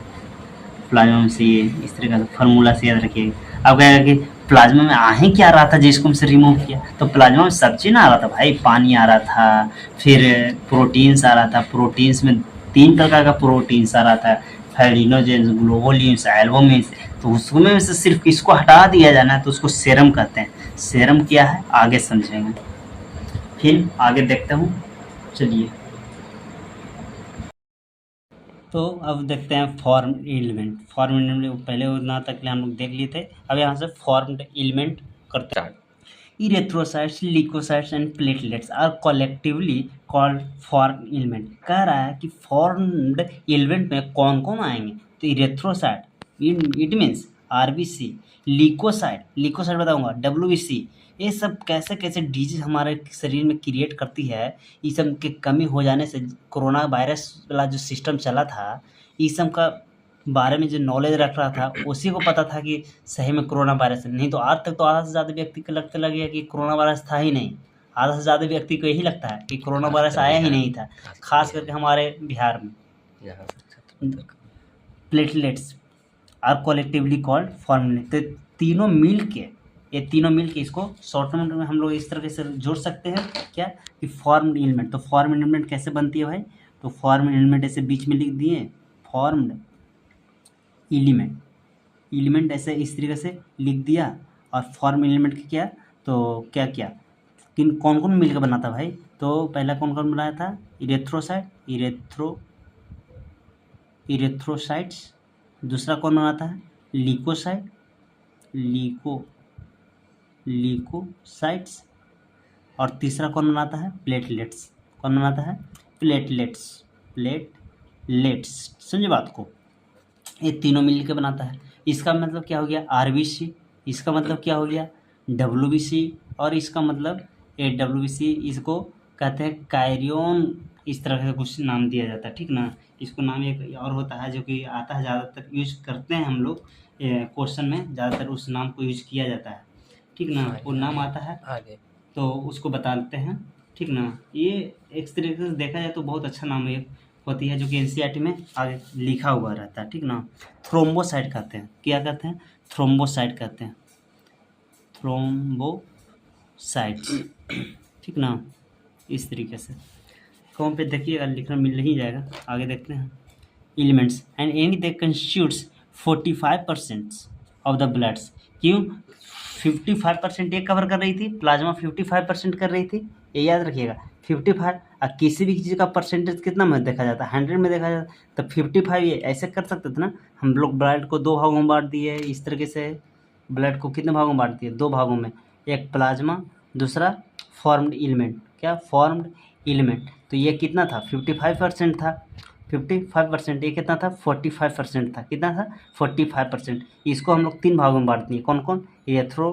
प्लाज्मा में से ये इस तरीके से फार्मूला से याद रखिएगा। अब कहेगा कि प्लाज्मा में आ ही क्या रहा था जिसको हमसे रिमूव किया, तो प्लाज्मा में सब चीज़ आ रहा था भाई, पानी आ रहा था, फिर प्रोटीन्स आ रहा था, प्रोटीन्स में 3 प्रकार का प्रोटीन्स आ रहा था, फाइब्रिनोजेंस, ग्लोबुलिन्स, एल्बुमिन्स, तो उसमें से सिर्फ इसको हटा दिया जाना तो उसको सेरम कहते हैं। सेरम क्या है आगे समझेंगे, फिर आगे देखते हूँ, चलिए। तो अब देखते हैं फॉर्म एलिमेंट। फॉर्म एलिमेंट पहले उतना तक हम लोग देख लिए थे, अब यहाँ से फॉर्म्ड एलिमेंट करते हैं। Erythrocytes, leucocytes and platelets are collectively called form element. कह रहा है कि फॉर्म्ड एलिमेंट में कौन कौन आएंगे, तो erythrocyte it means RBC, leucocyte बताऊंगा डब्ल्यूबीसी, ये सब कैसे कैसे डिजीज हमारे शरीर में क्रिएट करती है। इस सब के कमी हो जाने से कोरोना वायरस वाला जो सिस्टम चला था, इस सब का बारे में जो नॉलेज रख रहा था उसी को पता था कि सही में कोरोना वायरस नहीं, तो आज तक तो आधा से ज़्यादा व्यक्ति को लगने लगे कि कोरोना वायरस था ही नहीं। आधा से ज़्यादा व्यक्ति को यही लगता है कि कोरोना वायरस आया ही नहीं था, खास करके हमारे बिहार में। Platelets are collectively called form, तो तीनों मिल के इसको शॉर्ट में हम लोग इस तरह से जोड़ सकते हैं क्या, कि फॉर्म्ड एलिमेंट। तो फॉर्म एलिमेंट कैसे बनती है भाई, तो फॉर्म एलिमेंट ऐसे बीच में लिख दिए, फॉर्म्ड एलिमेंट ऐसे इस तरीके से लिख दिया, और फॉर्म एलिमेंट की क्या, तो क्या किन कौन कौन मिलकर बना था भाई, तो पहला कौन कौन बनाया था, इरेथ्रोसाइट्स, दूसरा कौन बनाता है, ल्यूकोसाइट्स, और तीसरा कौन बनाता है, प्लेटलेट्स। कौन बनाता है, प्लेटलेट्स। समझे बात को। ये तीनों मिल के बनाता है। इसका मतलब क्या हो गया आरबीसी, इसका मतलब क्या हो गया डब्ल्यूबीसी, और इसका मतलब ये डब्ल्यूबीसी इसको कहते हैं कायरियोन, इस तरह से कुछ नाम दिया जाता है, ठीक ना। इसको नाम एक और होता है जो कि आता है, ज़्यादातर यूज करते हैं हम लोग क्वेश्चन में, ज़्यादातर उस नाम को यूज किया जाता है, ठीक ना। वो नाम आता है आगे तो उसको बताते हैं, ठीक ना। ये एक तरीके से देखा जाए तो बहुत अच्छा नाम है होती है, जो कि एनसीईआरटी में आगे लिखा हुआ रहता है, ठीक ना। थ्रोम्बोसाइट कहते हैं, क्या कहते हैं, थ्रोम्बोसाइट कहते हैं, थ्रोम्बोसाइट्स, ठीक ना। इस तरीके से कॉम पे देखिएगा, लिखना मिल नहीं जाएगा, आगे देखते हैं। Elements and any they constitutes 45% of the bloods, क्यों 55% ये कवर कर रही थी, प्लाज्मा 55% कर रही थी, ये याद रखिएगा 55। और किसी भी चीज़ का परसेंटेज कितना में देखा जाता है 100 में देखा जाता है, तो 55 ये ऐसे कर सकते थे ना। हम लोग ब्लड को 2 भागों में बांट दिए इस तरीके से, ब्लड को कितने भागों में बांट दिए 2 भागों में, एक प्लाज्मा, दूसरा फॉर्म्ड एलिमेंट, क्या फॉर्म्ड एलिमेंट। तो ये कितना था 55% था, 55%, ये कितना था 45% था, कितना था 45%। इसको हम लोग 3 भागों में बांट दिए, कौन कौन, एथ्रो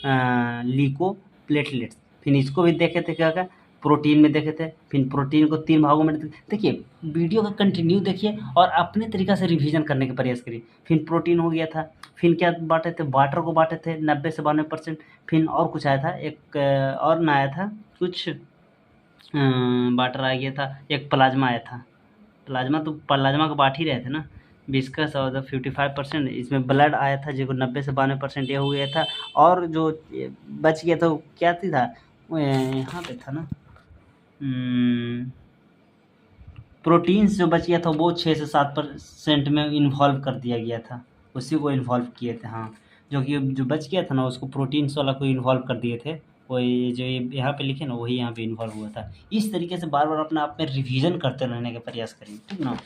लीको प्लेटलेट्स। फिर इसको भी देखे थे क्या क्या, प्रोटीन में देखे थे, फिर प्रोटीन को 3 भागों में देखिए, वीडियो का कंटिन्यू देखिए और अपने तरीक़ा से रिवीजन करने का प्रयास करिए। फिर प्रोटीन हो गया था, फिर क्या बांटे थे, वाटर को बांटे थे 90 से 92%। फिर और कुछ आया था, एक और ना आया था कुछ, वाटर आ गया था, एक प्लाज्मा आया था। प्लाज्मा तो प्लाज्मा को बांट ही रहे थे ना, विस्कस और 55%। इसमें ब्लड आया था जो 90 से 92% ये हो गया था। और जो बच गया था वो क्या था, वो यहाँ पे था ना, प्रोटीन्स जो बच गया था वो 6 से 7% में इन्वॉल्व कर दिया गया था, उसी को इन्वॉल्व किए थे, हाँ। जो कि जो बच गया था ना उसको प्रोटीन्स वाला को इन्वॉल्व कर दिए थे, वही जो ये यहाँ पे लिखे ना वही यहाँ पे इन्वॉल्व हुआ था। इस तरीके से बार बार अपने आप में रिवीजन करते रहने का प्रयास करिए, ठीक ना।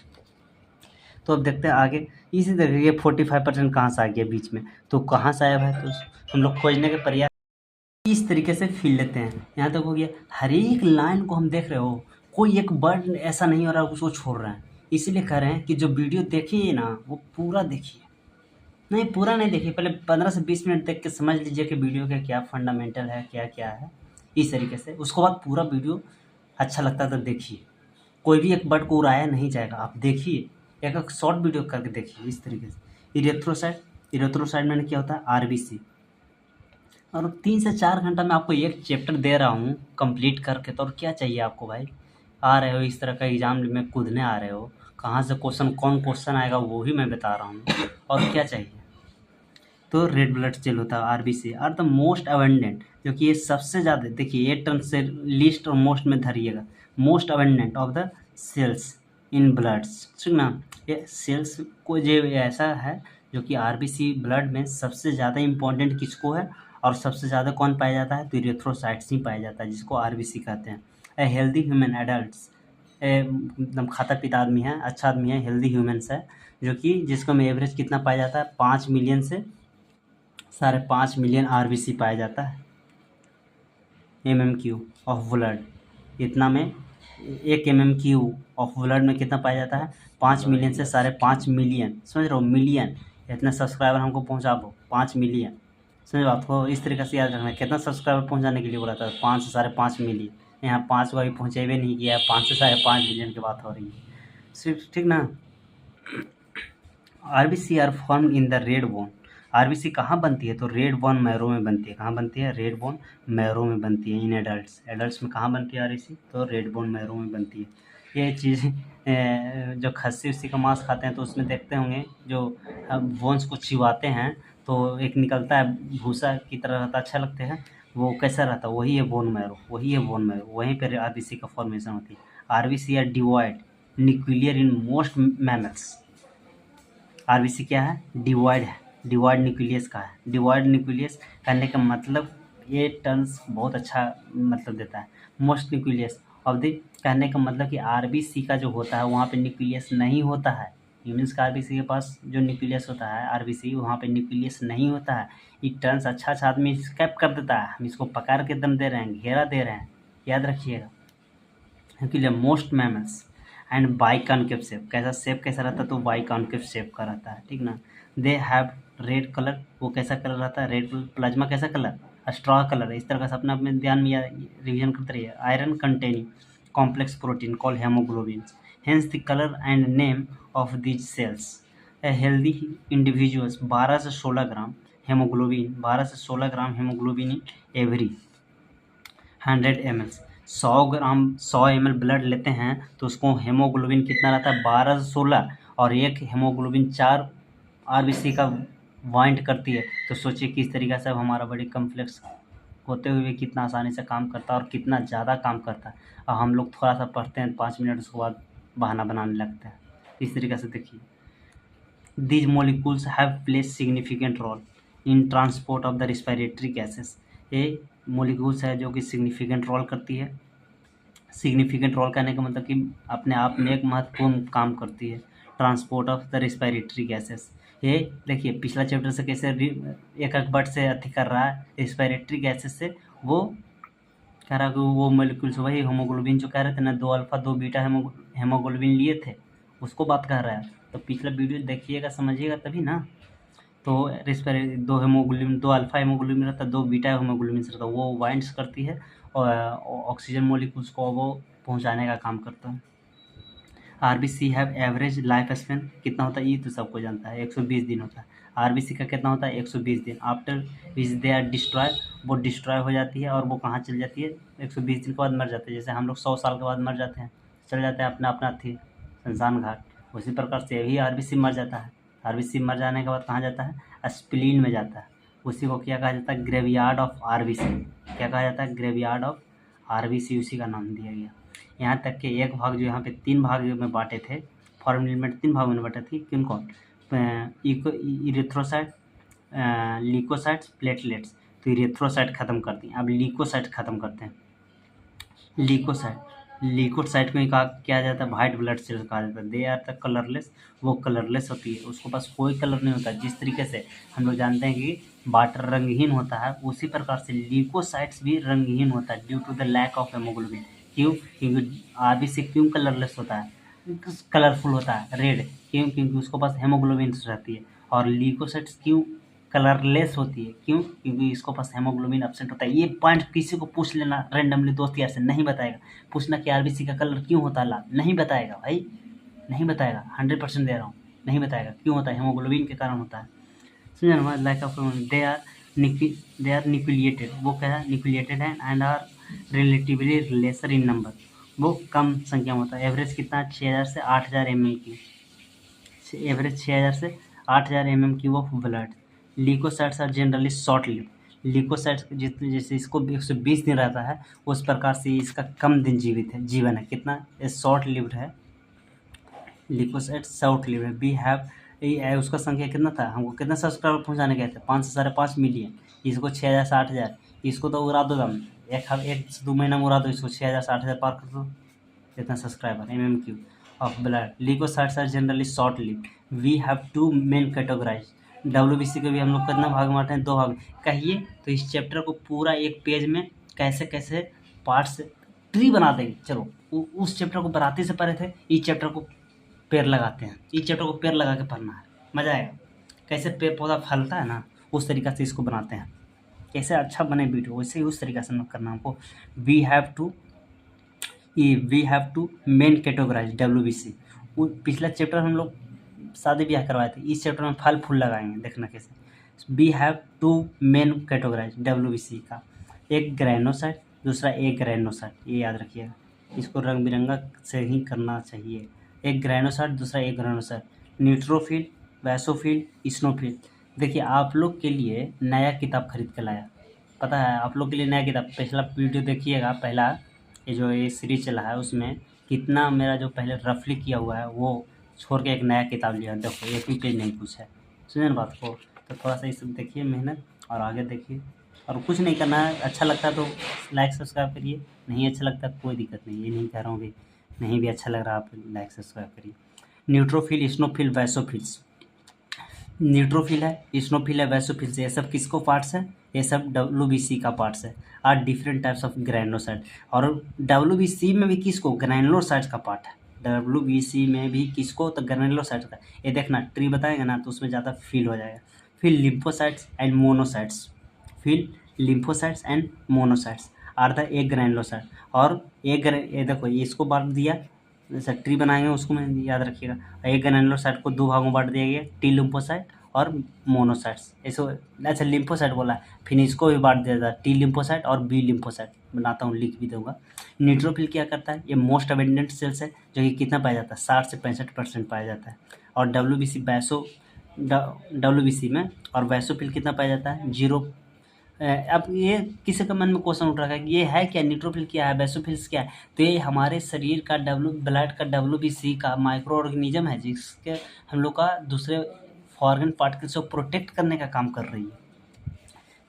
तो अब देखते हैं आगे, इसी तरीके ये 45% कहाँ से आ गया बीच में, तो कहाँ से आया भाई, तो हम लोग खोजने के प्रयास इस तरीके से फील लेते हैं। यहाँ तक हो गया, हर एक लाइन को हम देख रहे हो, कोई एक वर्ड ऐसा नहीं हो रहा उसको छोड़ रहे हैं। इसीलिए कह रहे हैं कि जो वीडियो देखिए ना वो पूरा देखिए, नहीं पूरा नहीं देखिए, पहले 15 से 20 मिनट देख के समझ लीजिए कि वीडियो का क्या फंडामेंटल है, क्या क्या है, इस तरीके से। उसके बाद पूरा वीडियो अच्छा लगता है तो देखिए, कोई भी एक वर्ड को उड़ाया नहीं जाएगा, आप देखिए, एक एक शॉर्ट वीडियो करके देखिए इस तरीके से। इरेथ्रोसाइट, इरेथ्रोसाइट में क्या होता है आरबीसी। और 3 से 4 घंटा मैं आपको एक चैप्टर दे रहा हूँ कंप्लीट करके, तो और क्या चाहिए आपको भाई। आ रहे हो इस तरह का एग्ज़ाम में कूदने आ रहे हो, कहाँ से क्वेश्चन कौन क्वेश्चन आएगा वो ही मैं बता रहा हूँ, और क्या चाहिए। तो रेड ब्लड सेल होता है RBC are the most abundant, जो कि ये सबसे ज़्यादा, देखिए ये टर्म से लिस्ट और मोस्ट में धरिएगा, most abundant of the cells in bloods, ठीक ना। ये सेल्स को जो ऐसा है जो कि आरबीसी ब्लड में सबसे ज़्यादा इम्पोर्टेंट किसको है, और सबसे ज़्यादा कौन पाया जाता है, तो इरेथ्रोसाइट्स ही पाया जाता है, जिसको आरबीसी कहते हैं। ए हेल्दी ह्यूमन एडल्ट्स, एकदम खाता पीता आदमी है, अच्छा आदमी है, हेल्दी ह्यूमन्स है, जो कि जिसको में एवरेज कितना पाया जाता है 5 मिलियन से 5.5 मिलियन आरबीसी पाया जाता है MMQ ऑफ ब्लड। इतना में 1 MMQ ऑफ ब्लड में कितना पाया जाता है 5 मिलियन से 5.5 मिलियन, समझ रहे हो, मिलियन। इतने सब्सक्राइबर हमको पहुंचा दो 5 मिलियन, समझ बात को इस तरीके से याद रखना है। कितना सब्सक्राइबर पहुंचाने के लिए बोला था 5 से 5.5 मिलियन, यहाँ 5 को अभी पहुँचेबे नहीं किया है, 5 से 5.5 मिलियन की बात हो रही है सिर्फ, ठीक ना। RBC are formed in the red bone, RBC कहाँ बनती है, तो रेड बोन मैरो में बनती है। कहाँ बनती है, रेड बोन मैरो में बनती है। इन एडल्ट्स, एडल्ट्स में कहाँ बनती है आरबीसी, तो रेड बोन मैरो में बनती है। ये चीज़ जो खस्सी उस्सी का मांस खाते हैं तो उसमें देखते होंगे, जो बोन्स को चिबाते हैं तो एक निकलता है भूसा की तरह रहता, अच्छा लगते हैं, वो कैसा रहता है, वही है बोन मैरो, वही है बोन मैरो, वहीं पर आरबीसी का फॉर्मेशन होती है। RBC are devoid nuclear in most mammals, RBC क्या है, डिवॉइड है, डिवॉइड न्यूक्लियस का है। डिवॉइड न्यूक्लियस करने का मतलब, ये टर्म्स बहुत अच्छा मतलब देता है। मोस्ट न्यूक्लियस ऑफ द, कहने का मतलब कि आरबीसी का जो होता है वहाँ पे न्यूक्लियस नहीं होता है। ह्यूमन्स का आरबीसी के पास जो न्यूक्लियस होता है आरबीसी, वहाँ पे न्यूक्लियस नहीं होता है। ये टर्म्स अच्छा अच्छा आदमी स्कैप कर देता है, हम इसको पकड़ के दम दे रहे हैं, घेरा दे रहे हैं, याद रखिएगा। Nuclear most mammals and biconcave shape, कैसा शेप कैसा रहता है, तो बाइकॉन्केव शेप का रहता है, ठीक ना। दे हैव रेड कलर, वो कैसा कलर रहता है, रेड कलर। प्लाज्मा कैसा कलर, स्ट्रॉ कलर है। इस तरह का अपने अपने ध्यान में रिविजन करते रहिए। Iron containing complex protein call haemoglobin, hence the colour and name of these cells. A healthy individuals 12 से 16 ग्राम हेमोग्लोबिन, 12 से 16 gram haemoglobin in every 100 ml। 100 ml blood लेते हैं तो उसको हेमोग्लोबिन कितना रहता है, 12 से 16, और एक हेमोग्लोबिन 4 आरबीसी का वाइंड करती है। तो सोचिए किस तरीके से अब हमारा बॉडी कम्प्लेक्स होते हुए कितना आसानी से काम करता है और कितना ज़्यादा काम करता है। और हम लोग थोड़ा सा पढ़ते हैं 5 मिनट, उसके बाद बहाना बनाने लगते हैं। इस तरीके से देखिए, these molecules have played significant role in transport of the respiratory gases। ये molecules है जो कि significant role करती है। significant role करने का मतलब कि अपने आप में एक महत्वपूर्ण काम करती है, transport of the respiratory gases. ये देखिए पिछला चैप्टर से कैसे एक वर्ड से अति कर रहा है, रेस्पिरेटरी गैसेस से वो कह रहा है कि वो मोलिक्यूल्स वही हेमोग्लोबिन जो कह रहे थे ना, 2 अल्फा 2 बीटा हेमोग्लोबिन लिए थे, उसको बात कर रहा है। तो पिछला वीडियो देखिएगा समझिएगा तभी ना। तो रेस्पिरेटरी 2 हेमोग्लोबिन, 2 अल्फा हेमोग्लोबिन रहता है, 2 बीटा हेमोग्लोबिन रहता है, वो बाइंड्स करती है और ऑक्सीजन मोलिक्यूल्स को वो पहुंचाने का काम करता है। RBC have average life span कितना होता है, ये तो सबको जानता है, 120 दिन होता है। आरबीसी का कितना होता है, 120 दिन। After which they are destroy, वो डिस्ट्रॉय हो जाती है और वो कहाँ चल जाती है, 120 दिन के बाद मर जाते हैं। जैसे हम लोग 100 साल के बाद मर जाते हैं, चल जाते हैं अपना अपना थी शमशान घाट, उसी प्रकार से भी आरबीसी मर जाता है। आरबीसी मर जाने के बाद कहाँ जाता है, स्प्लीन में जाता है। उसी को क्या कहा जाता है, ग्रेवयार्ड ऑफ आरबीसी। क्या कहा जाता है, ग्रेवयार्ड ऑफ आरबीसी, उसी का नाम दिया गया। यहाँ तक कि एक भाग जो यहाँ पे 3 भाग में बांटे थे, फॉर्मल एलिमेंट 3 भागों में बांटे थे, किन कौन, इरेथ्रोसाइट, ल्यूकोसाइट्स, प्लेटलेट्स। तो इरेथ्रोसाइट खत्म कर दिए, अब ल्यूकोसाइट खत्म करते हैं। ल्यूकोसाइट में कहा क्या जाता है, वाइट ब्लड सेल्स कहा जाता है। दे आर द कलरलेस, वो कलरलेस होती है, उसके पास कोई कलर नहीं होता। जिस तरीके से हम लोग जानते हैं कि वाटर रंगहीन होता है, उसी प्रकार से ल्यूकोसाइट्स भी रंगहीन होता है due to the lack of hemoglobin. क्यों, क्योंकि आरबीसी क्यों कलरलेस होता है, कलरफुल होता है, रेड, क्यों, क्योंकि उसके पास हेमोग्लोबिन रहती है। और ल्यूकोसाइट्स क्यों कलरलेस होती है, क्यों, क्योंकि इसको पास हेमोग्लोबिन एब्सेंट होता है। ये पॉइंट किसी को पूछ लेना रैंडमली, दोस्त यार से, नहीं बताएगा। पूछना कि आरबीसी का कलर क्यों होता है लाल, नहीं बताएगा भाई, नहीं बताएगा, 100% दे रहा हूँ, नहीं बताएगा क्यों होता है, हेमोग्लोबिन के कारण होता है। समझे ना, like of they are nucleated, वो क्या है, न्यूक्लिएटेड है, and are relatively lesser in number, वो कम संख्या में होता है। एवरेज कितना, 6000 से 8000 mm की, एवरेज 6000 से 8000 mm की वो blood. Leukocytes are generally short lived. Leukocytes जितने, जैसे इसको 120 दिन रहता है, उस प्रकार से इसका कम दिन जीवन है, कितना, शॉर्ट लिव्ड है। ल्यूकोसाइट्स शॉर्ट लिव्ड है। वी हैव, उसका संख्या कितना था, हमको कितना सब्सक्राइबर पहुंचाने गए थे, 5 से 5.5 मिलियन। इसको 6000 से 8000, इसको तो उड़ा दो दम, एक से 2 महीना में उड़ा दो इसको, 6000 से 8000 पार कर दो, इतना subscriber MM³ of blood. Leukocytes are generally short lived. We have 2 main categorize. WBC को भी हम लोग कितना भाग में बांटते हैं, 2 भाग। कहिए तो इस चैप्टर को पूरा एक पेज में कैसे कैसे पार्ट्स ट्री बना देंगे। चलो उस चैप्टर को बनाते से पढ़े थे, इस चैप्टर को पेड़ लगाते हैं, इस चैप्टर को पेड़ लगा के पढ़ना है, मज़ा आएगा। कैसे पेड़ पौधा फलता है ना, उस तरीक़े से इसको बनाते हैं, कैसे अच्छा बने वीडियो, वैसे ही उस तरीक़े से करना हमको। We have two main categorize WBC। पिछला चैप्टर हम लोग शादी ब्याह करवाए थे, इस चैप्टर में फल फूल लगाएंगे, देखना कैसे। We have 2 main categorize WBC का, एक ग्रेनोसाइट, दूसरा एक ग्रेनोसाइट, ये याद रखिएगा, इसको रंग बिरंगा से ही करना चाहिए। एक ग्रेनोसाइट, दूसरा एक ग्रेनोसाइट। न्यूट्रोफिल, वैसोफिल, स्नोफिल। देखिए आप लोग के लिए नया किताब खरीद के लाया, पता है आप लोग के लिए नया किताब। पिछला वीडियो देखिएगा, पहला ये जो ये सीरीज चला है उसमें कितना मेरा जो पहले रफली किया हुआ है वो छोड़ के एक नया किताब लिया। देखो एक भी पेज नहीं कुछ है, सुनिए ना बात को। तो थोड़ा सा इस देखिए मेहनत और आगे देखिए, और कुछ नहीं करना है। अच्छा लगता है तो लाइक सब्सक्राइब करिए, नहीं अच्छा लगता कोई दिक्कत नहीं, ये नहीं कह रहा हूँ कि नहीं भी अच्छा लग रहा आप लाइक सब्सक्राइब करिए। Neutrophil, eosinophil, basophils. न्यूट्रोफिल है, स्नोफिल है, वैसोफिल्स, ये सब किसको पार्ट्स है, ये सब WBC का पार्ट्स है। Are different types of granulocyte, और WBC में भी किसको, ग्रैनुलोसाइट्स का पार्ट है। WBC में भी किसको, तो ग्रेनुलोसाइट्स का। ये देखना ट्री बताएगा ना तो उसमें ज़्यादा फील हो जाएगा। फिर लिम्फोसाइट्स एंड मोनोसाइट्स, फिर lymphocytes and monocytes are the agranulocyte. और ये देखो इसको बांट दिया, जैसा ट्री बनाएंगे उसको में याद रखिएगा। एक ग्रेनुलोसाइट को दो भागों में बांट दिया गया, टी लिम्फोसाइट और मोनोसाइट्स। ऐसे अच्छा लिम्फोसाइट बोला, फिर इसको भी बांट दिया जाता है, टी लिम्फोसाइट और बी लिम्फोसाइट। बनाता हूँ, लिख भी दूंगा। न्यूट्रोफिल क्या करता है, ये मोस्ट अबेंडेंट सेल्स है जो कि कितना पाया जाता है, 60 से 65% पाया जाता है। और WBC में और वैसोफिल कितना पाया जाता है, 0। अब ये किसी के मन में क्वेश्चन उठ रहा है कि ये है क्या, न्यूट्रोफिल क्या है, बेसोफिल्स क्या है। तो ये हमारे शरीर का ब्लड का WBC का माइक्रो ऑर्गेनिज्म है जिसके हम लोग का दूसरे फॉरेन पार्टिकल्स को प्रोटेक्ट करने का काम कर रही है।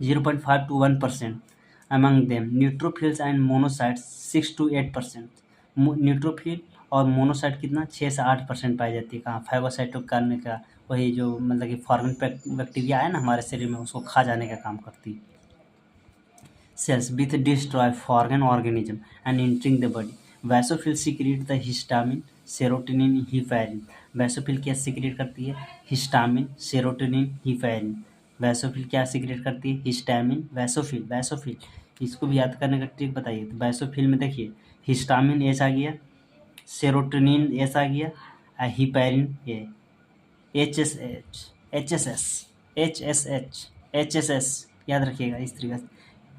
0.5 to 1% among them neutrophils and monocytes 6 to 8%। Neutrophil और मोनोसाइट कितना 6 से 8% पाई जाती है। कहाँ, फैगोसाइटों करने का, वही जो मतलब कि फॉरेन बैक्टीरिया है ना हमारे शरीर में, उसको खा जाने का काम करती है। cells with destroy foreign organism and entering the body. Basophil secrete the histamine, serotonin, heparin. Basophil क्या secrete करती है, histamine, serotonin, heparin. Basophil क्या secrete करती है, histamine, basophil। इसको भी याद करने का ट्रिक बताइए। तो basophil में देखिए histamine एच आ गया, सेरोटोनिन एस आ गया, heparin ये HSS याद रखिएगा इस तरीके से।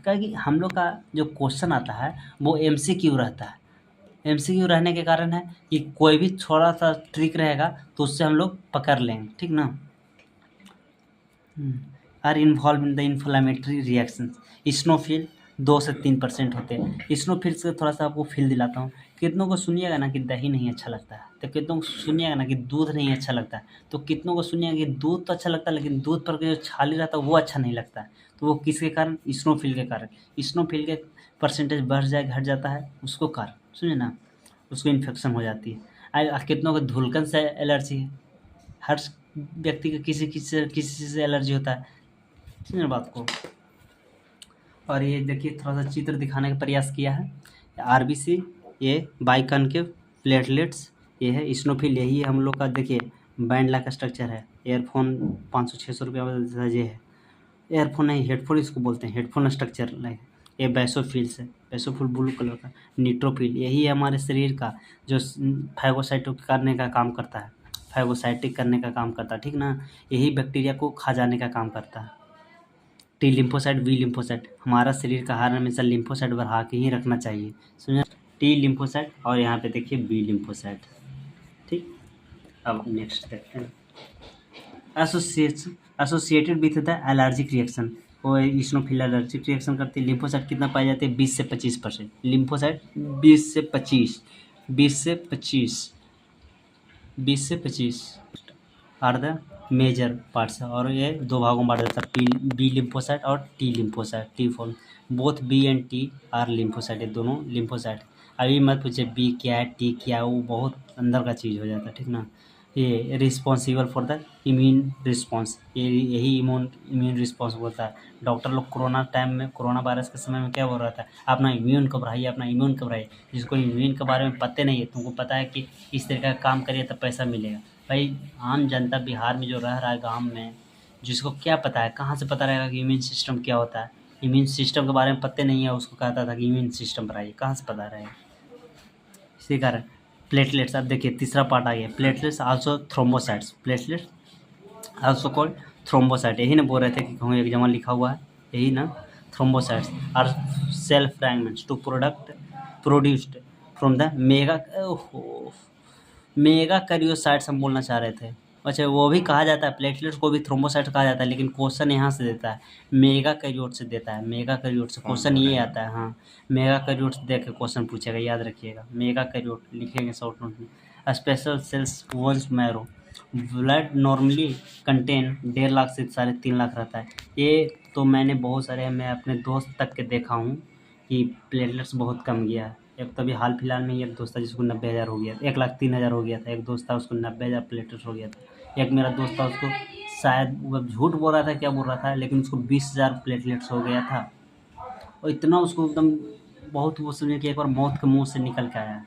क्या कि हम लोग का जो क्वेश्चन आता है वो MCQ रहता है। MCQ रहने के कारण है कि कोई भी थोड़ा सा ट्रिक रहेगा तो उससे हम लोग पकड़ लेंगे, ठीक ना। Are involve in the inflammatory reaction. Eosinophil 2 से 3% होते हैं। स्नोफिल से थोड़ा सा आपको फील दिलाता हूँ। कितनों को सुनिएगा ना कि दही नहीं अच्छा लगता है, तो कितनों को सुनिएगा ना कि दूध नहीं अच्छा लगता है, तो कितनों को सुनिएगा कि दूध तो अच्छा लगता है लेकिन दूध पर जो छाली रहता है वो अच्छा नहीं लगता है। तो वो किसके कारण, स्नोफिल के कारण। स्नोफिल के परसेंटेज बढ़ जाए घट जाता है उसको कारण, सुनिए ना, उसको इन्फेक्शन हो जाती है। कितनों को धुलकन से एलर्जी है, हर व्यक्ति को किसी किसी से एलर्जी होता है, सुनिए बात को। और ये देखिए थोड़ा सा चित्र दिखाने का प्रयास किया है। RBC ये बाइकॉन्केव प्लेटलेट्स, ये है स्नोफिल, यही हम लोग का देखिए बैंड लाइक स्ट्रक्चर है। एयरफोन 500-600 रुपया वाला ये है, एयरफोन नहीं हेडफोन इसको बोलते हैं, हेडफोन स्ट्रक्चर लाइक। ये बेसोफिल्स है, बेसोफिल ब्लू कलर का। न्यूट्रोफिल यही है हमारे शरीर का जो फैगोसाइटो करने का काम करता है, फैगोसाइटिक करने का काम करता है, ठीक ना। यही बैक्टीरिया को खा जाने का काम करता है। टी लिम्फोसाइट, बी लिम्फोसाइट, हमारा शरीर का हर हमेशा लिम्फोसाइट बढ़ा के ही रखना चाहिए, समझे। टी लिम्फोसाइट और यहाँ पे देखिए बी लिम्फोसाइट, ठीक। अब नेक्स्ट देखते हैं associated with the allergic reaction. वो स्नोफिल एलर्जिक रिएक्शन करती है। लिम्फोसाइट कितना पाए जाते हैं, 20 से 25%। लिम्फोसाइट 20 से 25 आर द मेजर पार्ट्स। और ये दो भागों में बांटा जाता है, बी लिम्फोसाइट और T lymphocyte. T form both B and T are lymphocyte, ये दोनों लिम्फोसाइट। अभी मत पूछे बी क्या है टी क्या है, वो बहुत अंदर का चीज़ हो जाता है, ठीक ना। ये responsible for the immune response, ये यही इम्यून रिस्पॉन्स होता है। डॉक्टर लोग कोरोना टाइम में, कोरोना वायरस के समय में क्या बोल रहा था, अपना इम्यून को बढ़ाइए, अपना इम्यून को बढ़ाइए। जिसको इम्यून के बारे में पता नहीं है, तुमको पता है कि इस तरह का काम करिए तो पैसा मिलेगा। भाई आम जनता बिहार में जो रह रहा है गाँव में, जिसको क्या पता है, कहाँ से पता रहेगा कि इम्यून सिस्टम क्या होता है। इम्यून सिस्टम के बारे में पता नहीं है, उसको कहता था कि इम्यून सिस्टम बढ़ाइए, कहाँ से पता रहेगा। इसी कारण प्लेटलेट्स, अब देखिए तीसरा पार्ट आ गया, platelets also thrombocytes. Platelets also called thrombocyte, यही ना बोल रहे थे कि कहूँ एक जमा लिखा हुआ है, यही ना। Thrombocytes are cell fragments to produced from the megakaryocytes हम बोलना चाह रहे थे। अच्छा वो भी कहा जाता है, प्लेटलेट्स को भी थ्रोम्बोसाइट कहा जाता है, लेकिन क्वेश्चन यहाँ से देता है मेगा कैरियोट से देता है, मेगा कैरियोट से क्वेश्चन ये आता है। हाँ मेगा कैरियोट दे के क्वेश्चन पूछेगा, याद रखिएगा। मेगा कैरियोट लिखेंगे शॉर्ट नोट में। Special cells once marrow blood normally contain 1.5 lakh से 3.5 लाख रहता है। ये तो मैंने बहुत सारे, मैं अपने दोस्त तक के देखा हूँ कि प्लेटलेट्स बहुत कम गया है। एक तो अभी हाल फिलहाल में एक दोस्त था जिसको 90,000 हो गया था, 1,03,000 हो गया था। एक दोस्त था उसको 90,000 प्लेटलेट्स हो गया था। एक मेरा दोस्त था उसको शायद वो झूठ बोल रहा था क्या बोल रहा था, लेकिन उसको 20,000 प्लेटलेट्स हो गया था। और इतना उसको एकदम बहुत वो समझे कि एक बार मौत के मुँह से निकल के आया।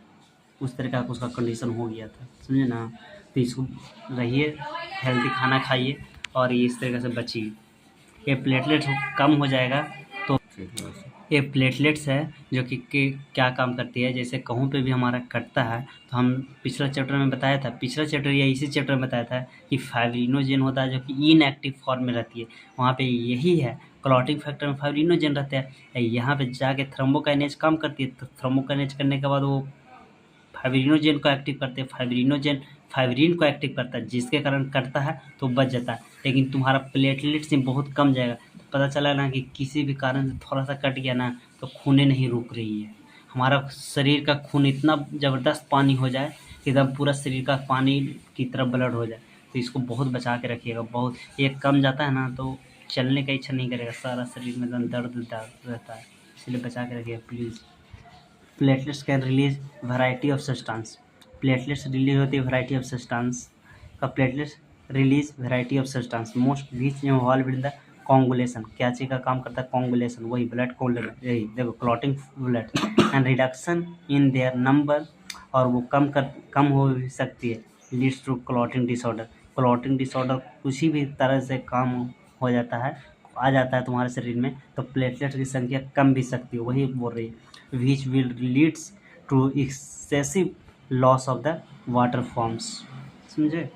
उस तरह का उसका कंडीशन हो गया था, समझे ना। तो इसको रहिए, हेल्दी खाना खाइए और ये इस तरीके से बचिए। ये प्लेटलेट्स कम हो जाएगा। तो ये प्लेटलेट्स है जो कि क्या काम करती है, जैसे कहूँ पे भी हमारा कटता है तो हम पिछला चैप्टर में बताया था, पिछला चैप्टर या इसी चैप्टर में बताया था कि फाइब्रिनोजेन होता है जो कि इनएक्टिव फॉर्म में रहती है, वहाँ पे यही है क्लॉटिंग फैक्टर में फाइब्रिनोजेन रहता है। यहाँ पे जाके थ्रोम्बोकाइनेज काम करती है, तो थ्रोम्बोकाइनेज करने के बाद वो फाइब्रिनोजेन को एक्टिव करते हैं, फाइब्रिन को एक्टिव करता है, जिसके कारण कटता है तो बच जाता है। लेकिन तुम्हारा प्लेटलेट्स बहुत कम जाएगा, तो पता चला ना कि किसी भी कारण से थोड़ा सा कट गया ना तो खूनें नहीं रुक रही है। हमारा शरीर का खून इतना ज़बरदस्त पानी हो जाए कि एकदम पूरा शरीर का पानी की तरफ ब्लड हो जाए। तो इसको बहुत बचा के रखिएगा। बहुत ये कम जाता है ना तो चलने का इच्छा नहीं करेगा, सारा शरीर में एकदम दर्द रहता है, इसलिए बचा के रखिएगा please. Platelets can release variety of substance. Platelets release होती है वैरायटी ऑफ सब्सटेंस का। Platelets release variety of substance most which involve in the coagulation. क्या चीज़ का काम करता है? कोंगुलेशन, वही ब्लड कोंगुलेशन, यही देखो clotting blood and reduction in their number. और वो कम हो भी सकती है। Leads to clotting disorder. Clotting disorder किसी भी तरह से काम हो जाता है, आ जाता है तुम्हारे शरीर में, तो प्लेटलेट की संख्या कम भी सकती है, वही बोल रही है। which will leads to excessive loss of the water forms। समझे?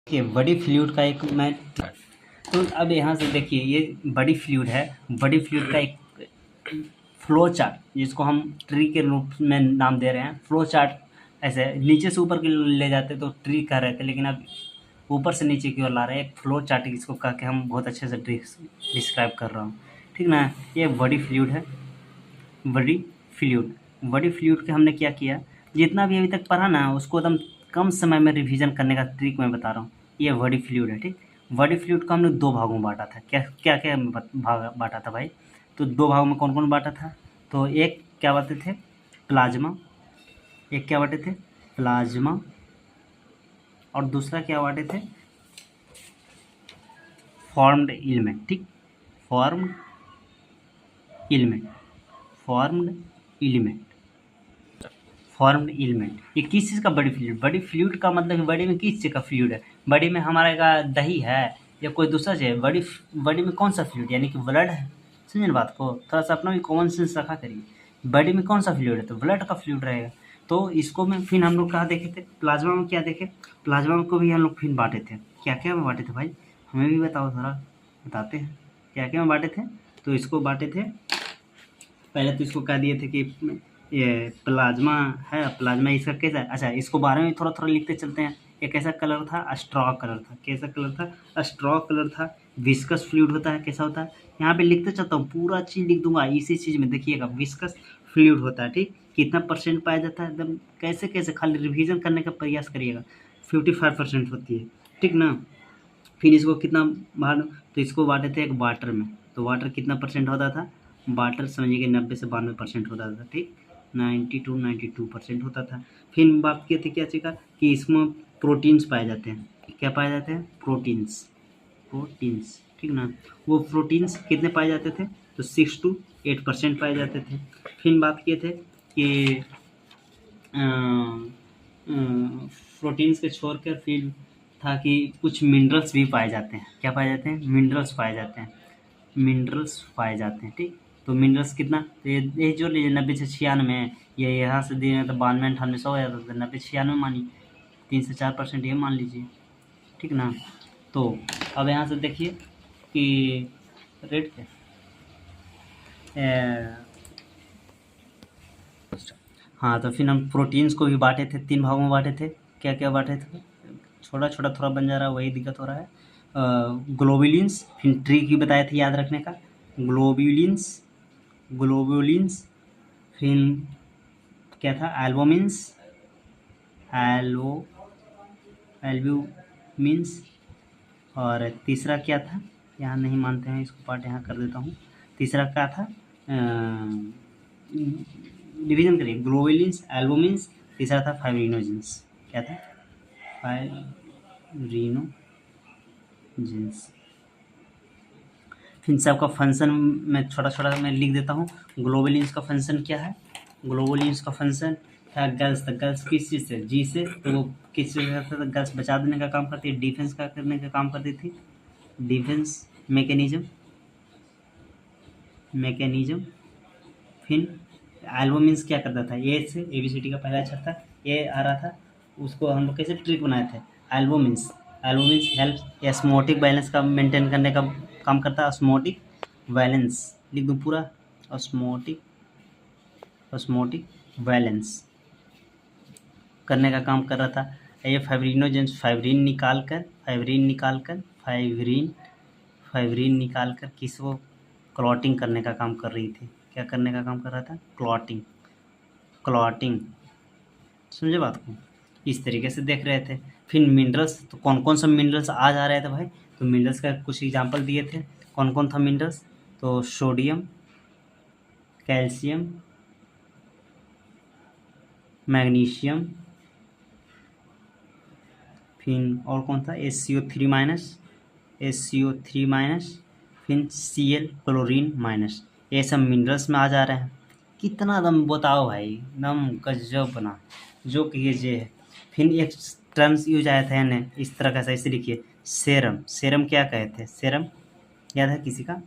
देखिए बड़ी फ्लूइड का एक मैं, तो अब यहाँ से देखिए ये बड़ी फ्लूइड है, बड़ी फ्लूइड का एक फ्लो चार्ट जिसको हम ट्री के रूप में नाम दे रहे हैं। फ्लो चार्ट ऐसे नीचे से ऊपर के ले जाते तो ट्री कह रहे थे, लेकिन अब ऊपर से नीचे की ओर ला रहे हैं। एक फ्लो चार्ट जिसको कह के हम बहुत अच्छे से डिस्क्राइब कर रहा हूँ, ठीक ना। ये बड़ी फ्लूइड है, बड़ी फ्लूइड के हमने क्या किया, जितना भी अभी तक पढ़ा ना उसको एकदम कम समय में रिवीजन करने का ट्रिक मैं बता रहा हूँ। ये बड़ी फ्लूइड है, ठीक। बड़ी फ्लूइड को हमने दो भागों में बांटा था। क्या क्या क्या भाग बांटा था भाई? तो दो भागों में कौन कौन बांटा था? तो एक क्या बांटे थे? प्लाज्मा। एक क्या बांटे थे? प्लाज्मा। और दूसरा क्या बांटे थे? फॉर्म्ड एलिमेंट, ठीक। Formed element, formed element. ये किस चीज़ का बड़ी फ्लूइड? बड़ी फ्लूइड का मतलब है बड़ी में किस चीज़ का फ्लूइड है? बड़ी में हमारे का दही है या कोई दूसरा चीज़ है? बड़ी में कौन सा फ्लूइड, यानी कि ब्लड है। समझे ना बात को, थोड़ा सा अपना भी कॉमन सेंस रखा करिए। बड़ी में कौन सा फ्लूइड है? तो ब्लड का फ्लूइड रहेगा। तो इसको में फिर हम लोग कहाँ देखे थे? प्लाज्मा में क्या देखे? प्लाज्मा को भी हम लोग फिर बांटे थे। क्या क्या में बांटे थे भाई? हमें भी बताओ, थोड़ा बताते हैं क्या क्या में बांटे थे। तो इसको बांटे थे, पहले तो इसको कह दिए थे कि ये प्लाज्मा है। प्लाज्मा इसका कैसा है? अच्छा, इसको बारे में थोड़ा थोड़ा लिखते चलते हैं। ये कैसा कलर था? स्ट्रॉ कलर था। कैसा कलर था? स्ट्रॉ कलर था। विस्कस फ्लूइड होता है, कैसा होता है? यहाँ पे लिखते चलता हूँ, पूरा चीज़ लिख दूंगा इसी चीज़ में, देखिएगा। विस्कस फ्लूइड होता है, ठीक। कितना परसेंट पाया जाता है? एकदम कैसे कैसे, खाली रिविजन करने का प्रयास करिएगा। 55% होती है, ठीक ना। फिर इसको कितना बांट, तो इसको बांटे थे एक वाटर में। तो वाटर कितना परसेंट होता था? वाटर समझिए कि 90 से 92% होता था, ठीक। 92% होता था। फिर बात किए थे क्या चीज़ का, कि इसमें प्रोटीन्स पाए जाते हैं। क्या पाए जाते हैं? प्रोटीन्स, ठीक ना। वो प्रोटीन्स कितने पाए जाते थे? तो 6 to 8% पाए जाते थे। फिर बात किए थे कि प्रोटीन्स के छोड़ कर फिर था कि कुछ मिनरल्स भी पाए जाते हैं। क्या पाए जाते हैं? मिनरल्स पाए जाते हैं, ठीक। तो मिनरल्स कितना? तो ये जो लीजिए 90 से 96, ये यहाँ से दिए तो 92 98 100 हो जाता था। 90 96 मानिए, 3 से 4% ये मान लीजिए, ठीक ना। तो अब यहाँ से देखिए कि रेट क्या, हाँ। तो फिर हम प्रोटीन्स को भी बांटे थे, 3 भागों में बांटे थे। क्या क्या बांटे थे? छोटा छोटा थोड़ा बन जा रहा है, वही दिक्कत हो रहा है। ग्लोबुलिन्स, फिर ट्री की बताए थे याद रखने का। ग्लोबुलिन्स, फिर क्या था? एल्ब्यूमिन्स। और तीसरा क्या था? यहाँ नहीं मानते हैं, इसको पार्ट यहाँ कर देता हूँ। तीसरा क्या था? डिवीजन करिए। ग्लोबुलिन्स, एल्ब्यूमिन्स, तीसरा था फाइब्रिनोजेंस। क्या था? फाइब्रिनोजेंस। फिर सबका फंक्शन मैं छोटा छोटा मैं लिख देता हूँ। ग्लोबुलिन्स का फंक्शन क्या है? ग्लोबुलिन्स का फंक्शन है गर्ल्स। तो गर्ल्स किस चीज़ से, जी से, तो वो किस चीज़ करता था, गर्ल्स बचा देने का काम करती है, डिफेंस का करने का काम करती थी, डिफेंस मैकेनिज्म। फिर एल्बो मीन्स क्या करता था, ए से ABCD का पहला अक्षर था, ए आ रहा था, उसको हम लोग कैसे ट्रिक बनाए थे, एल्बो मीन्स हेल्प एस्मोटिक बैलेंस का मेंटेन करने का काम करता है। ऑस्मोटिक बैलेंस लिख दूँ पूरा, ऑस्मोटिक बैलेंस करने का काम कर रहा था। ये फाइब्रिनोजेंस फाइब्रिन निकाल कर किसको क्लॉटिंग करने का काम कर रही थी, क्या करने का काम कर रहा था, क्लॉटिंग। समझे बात को, इस तरीके से देख रहे थे। फिर मिनरल्स, तो कौन कौन सा मिनरल्स आ जा रहे थे भाई, तो मिनरल्स का कुछ एग्जांपल दिए थे, कौन कौन था मिनरल्स, तो सोडियम, कैल्शियम, मैग्नीशियम, फिर और कौन था, SCO3 माइनस, फिर Cl क्लोरीन माइनस, ये सब मिनरल्स में आ जा रहे हैं। कितना दम बताओ भाई, दम गजब बना जो कि ये है। फिर एक टर्म्स यूज आया था यानी इस तरह का, ऐसे लिखिए, सेरम क्या कहे थे, सेरम याद है किसी का,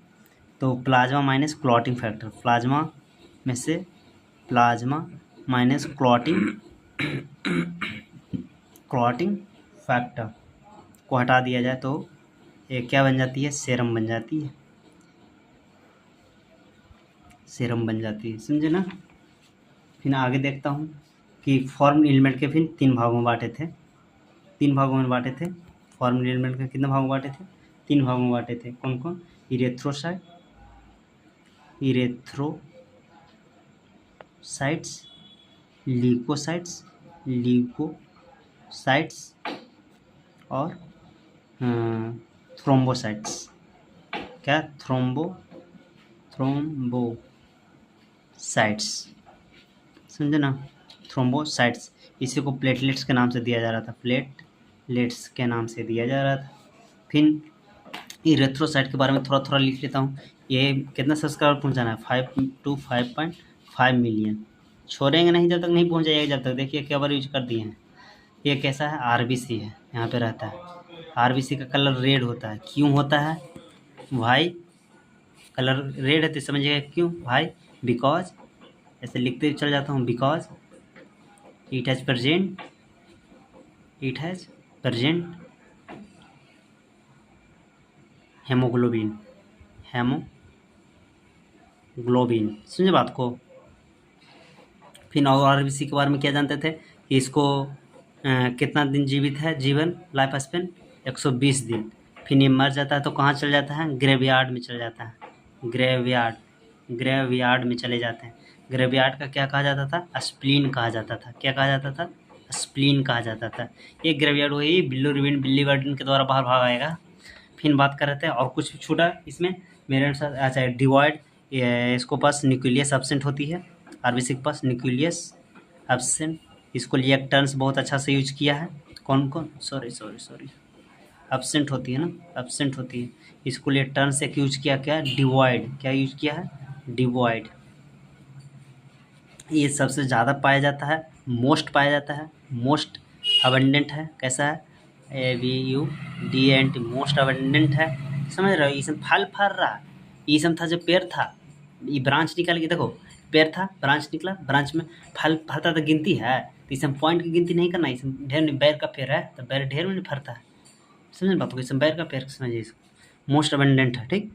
तो plasma minus clotting factor, plasma में से प्लाज्मा माइनस क्लॉटिंग फैक्टर को हटा दिया जाए तो ये क्या बन जाती है, सेरम बन जाती है, समझे ना। फिर आगे देखता हूँ कि फॉर्म एलिमेंट के फिर 3 भागों में बांटे थे, फॉर्म एलिमेंट के कितने भागों में बांटे थे, 3 भागों में बांटे थे, कौन कौन, इरेथ्रोसाइट्स, ल्यूकोसाइट्स और थ्रोम्बोसाइट्स, क्या, थ्रोम्बोसाइट्स, समझे ना, थ्रोम्बोसाइट्स। इसी को प्लेटलेट्स के नाम से दिया जा रहा था, फिर इरेथ्रोसाइट के बारे में थोड़ा थोड़ा लिख लेता हूँ। ये कितना सब्सक्राइबर पहुँचाना है, 5 to 5.5 मिलियन, छोड़ेंगे नहीं जब तक नहीं पहुँच जाएगा, जब तक। देखिए क्या बार यूज कर दिए हैं। ये कैसा है, RBC है, यहाँ पे रहता है। RBC का कलर रेड होता है, क्यों होता है भाई, कलर रेड है तो समझिएगा क्यों भाई, बिकॉज, ऐसे लिखते चल जाता हूँ, because it has present haemoglobin, समझे बात को। फिर और RBC के बारे में क्या जानते थे कि इसको कितना दिन जीवित है, लाइफ स्पेन 120 दिन। फिर ये मर जाता है तो कहाँ चल जाता है, ग्रेवयार्ड में चल जाता है, ग्रेवयार्ड में चले जाते हैं। ग्रेवयार्ड का क्या कहा जाता था, स्प्लीन कहा जाता था, क्या कहा जाता था, स्प्लीन कहा जाता था। ये ग्रेवयार्ड वही बिलीवर्डन के द्वारा बाहर भाग आएगा। फिर बात कर रहे थे और कुछ छूटा इसमें मेरे अनुसार, अच्छा डिवॉइड, इसको पास न्यूक्लियस एब्सेंट होती है, RBC के पास न्यूक्लियस एब्सेंट, इसको लिए टर्म्स बहुत अच्छा से यूज किया है, कौन सॉरी एब्सेंट होती है ना, इसको लिए टर्म्स एक यूज किया, क्या, डिवॉइड, क्या यूज किया है, डिवॉइड। ये सबसे ज़्यादा पाया जाता है, मोस्ट अबंडेंट है, कैसा है, ABUDENT, मोस्ट अबंडेंट है, समझ रहे हो। इसमें फल फर रहा, इसमें था जो पेड़ था, ये ब्रांच निकाल के देखो, पेड़ था, ब्रांच निकला, ब्रांच में फल फरता तो गिनती है, तो इसमें पॉइंट की गिनती नहीं करना, इसमें ढेर नहीं, बैर का पेड़ है तो बैर ढेर में नहीं फरता है, समझ बात को, इसमें बैर का पेड़ समझिए, इसको मोस्ट अबंडेंट है, ठीक।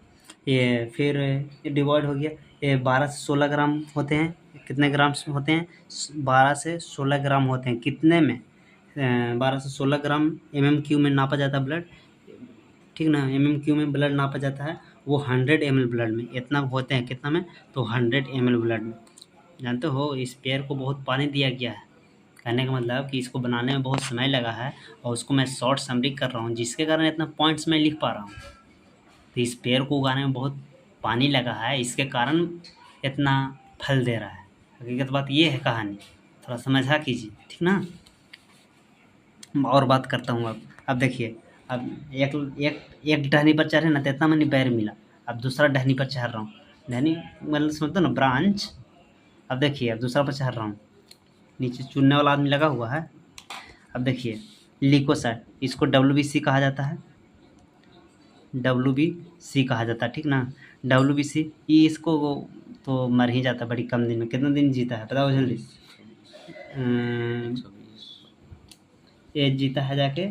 ये फिर ये डिवाइड हो गया, ये 12 से 16 ग्राम होते हैं, कितने ग्राम्स में होते हैं, 12 से 16 ग्राम होते हैं, कितने में, 12 से 16 ग्राम MM³ में नापा जाता है ब्लड, ठीक ना, MM³ में ब्लड नापा जाता है, वो 100 ml ब्लड में इतना होते हैं, कितना में, तो 100 ml ब्लड में। जानते हो इस पेड़ को बहुत पानी दिया गया है, कहने का मतलब कि इसको बनाने में बहुत समय लगा है, और उसको मैं शॉर्ट समरी कर रहा हूँ, जिसके कारण इतना पॉइंट्स में लिख पा रहा हूँ। तो इस पेड़ को उगाने में बहुत पानी लगा है, इसके कारण इतना फल दे रहा है। हकीकत बात ये है, कहानी थोड़ा समझा कीजिए, ठीक ना। और बात करता हूँ अब देखिए, अब एक टहनी पर चढ़े ना तो इतना मैंने बैर मिला, अब दूसरा टहनी पर चढ़ रहा हूँ, टहनी मतलब समझते ना, ब्रांच, अब देखिए, अब दूसरा पर चढ़ रहा हूँ, नीचे चुनने वाला आदमी लगा हुआ है। अब देखिए लिकोसाइड, इसको WBC कहा जाता है, WBC कहा जाता है, ठीक ना। WBC ये इसको तो मर ही जाता है बड़ी कम दिन में। कितना दिन जीता है बताओ जल्दी। ये जीता है जाके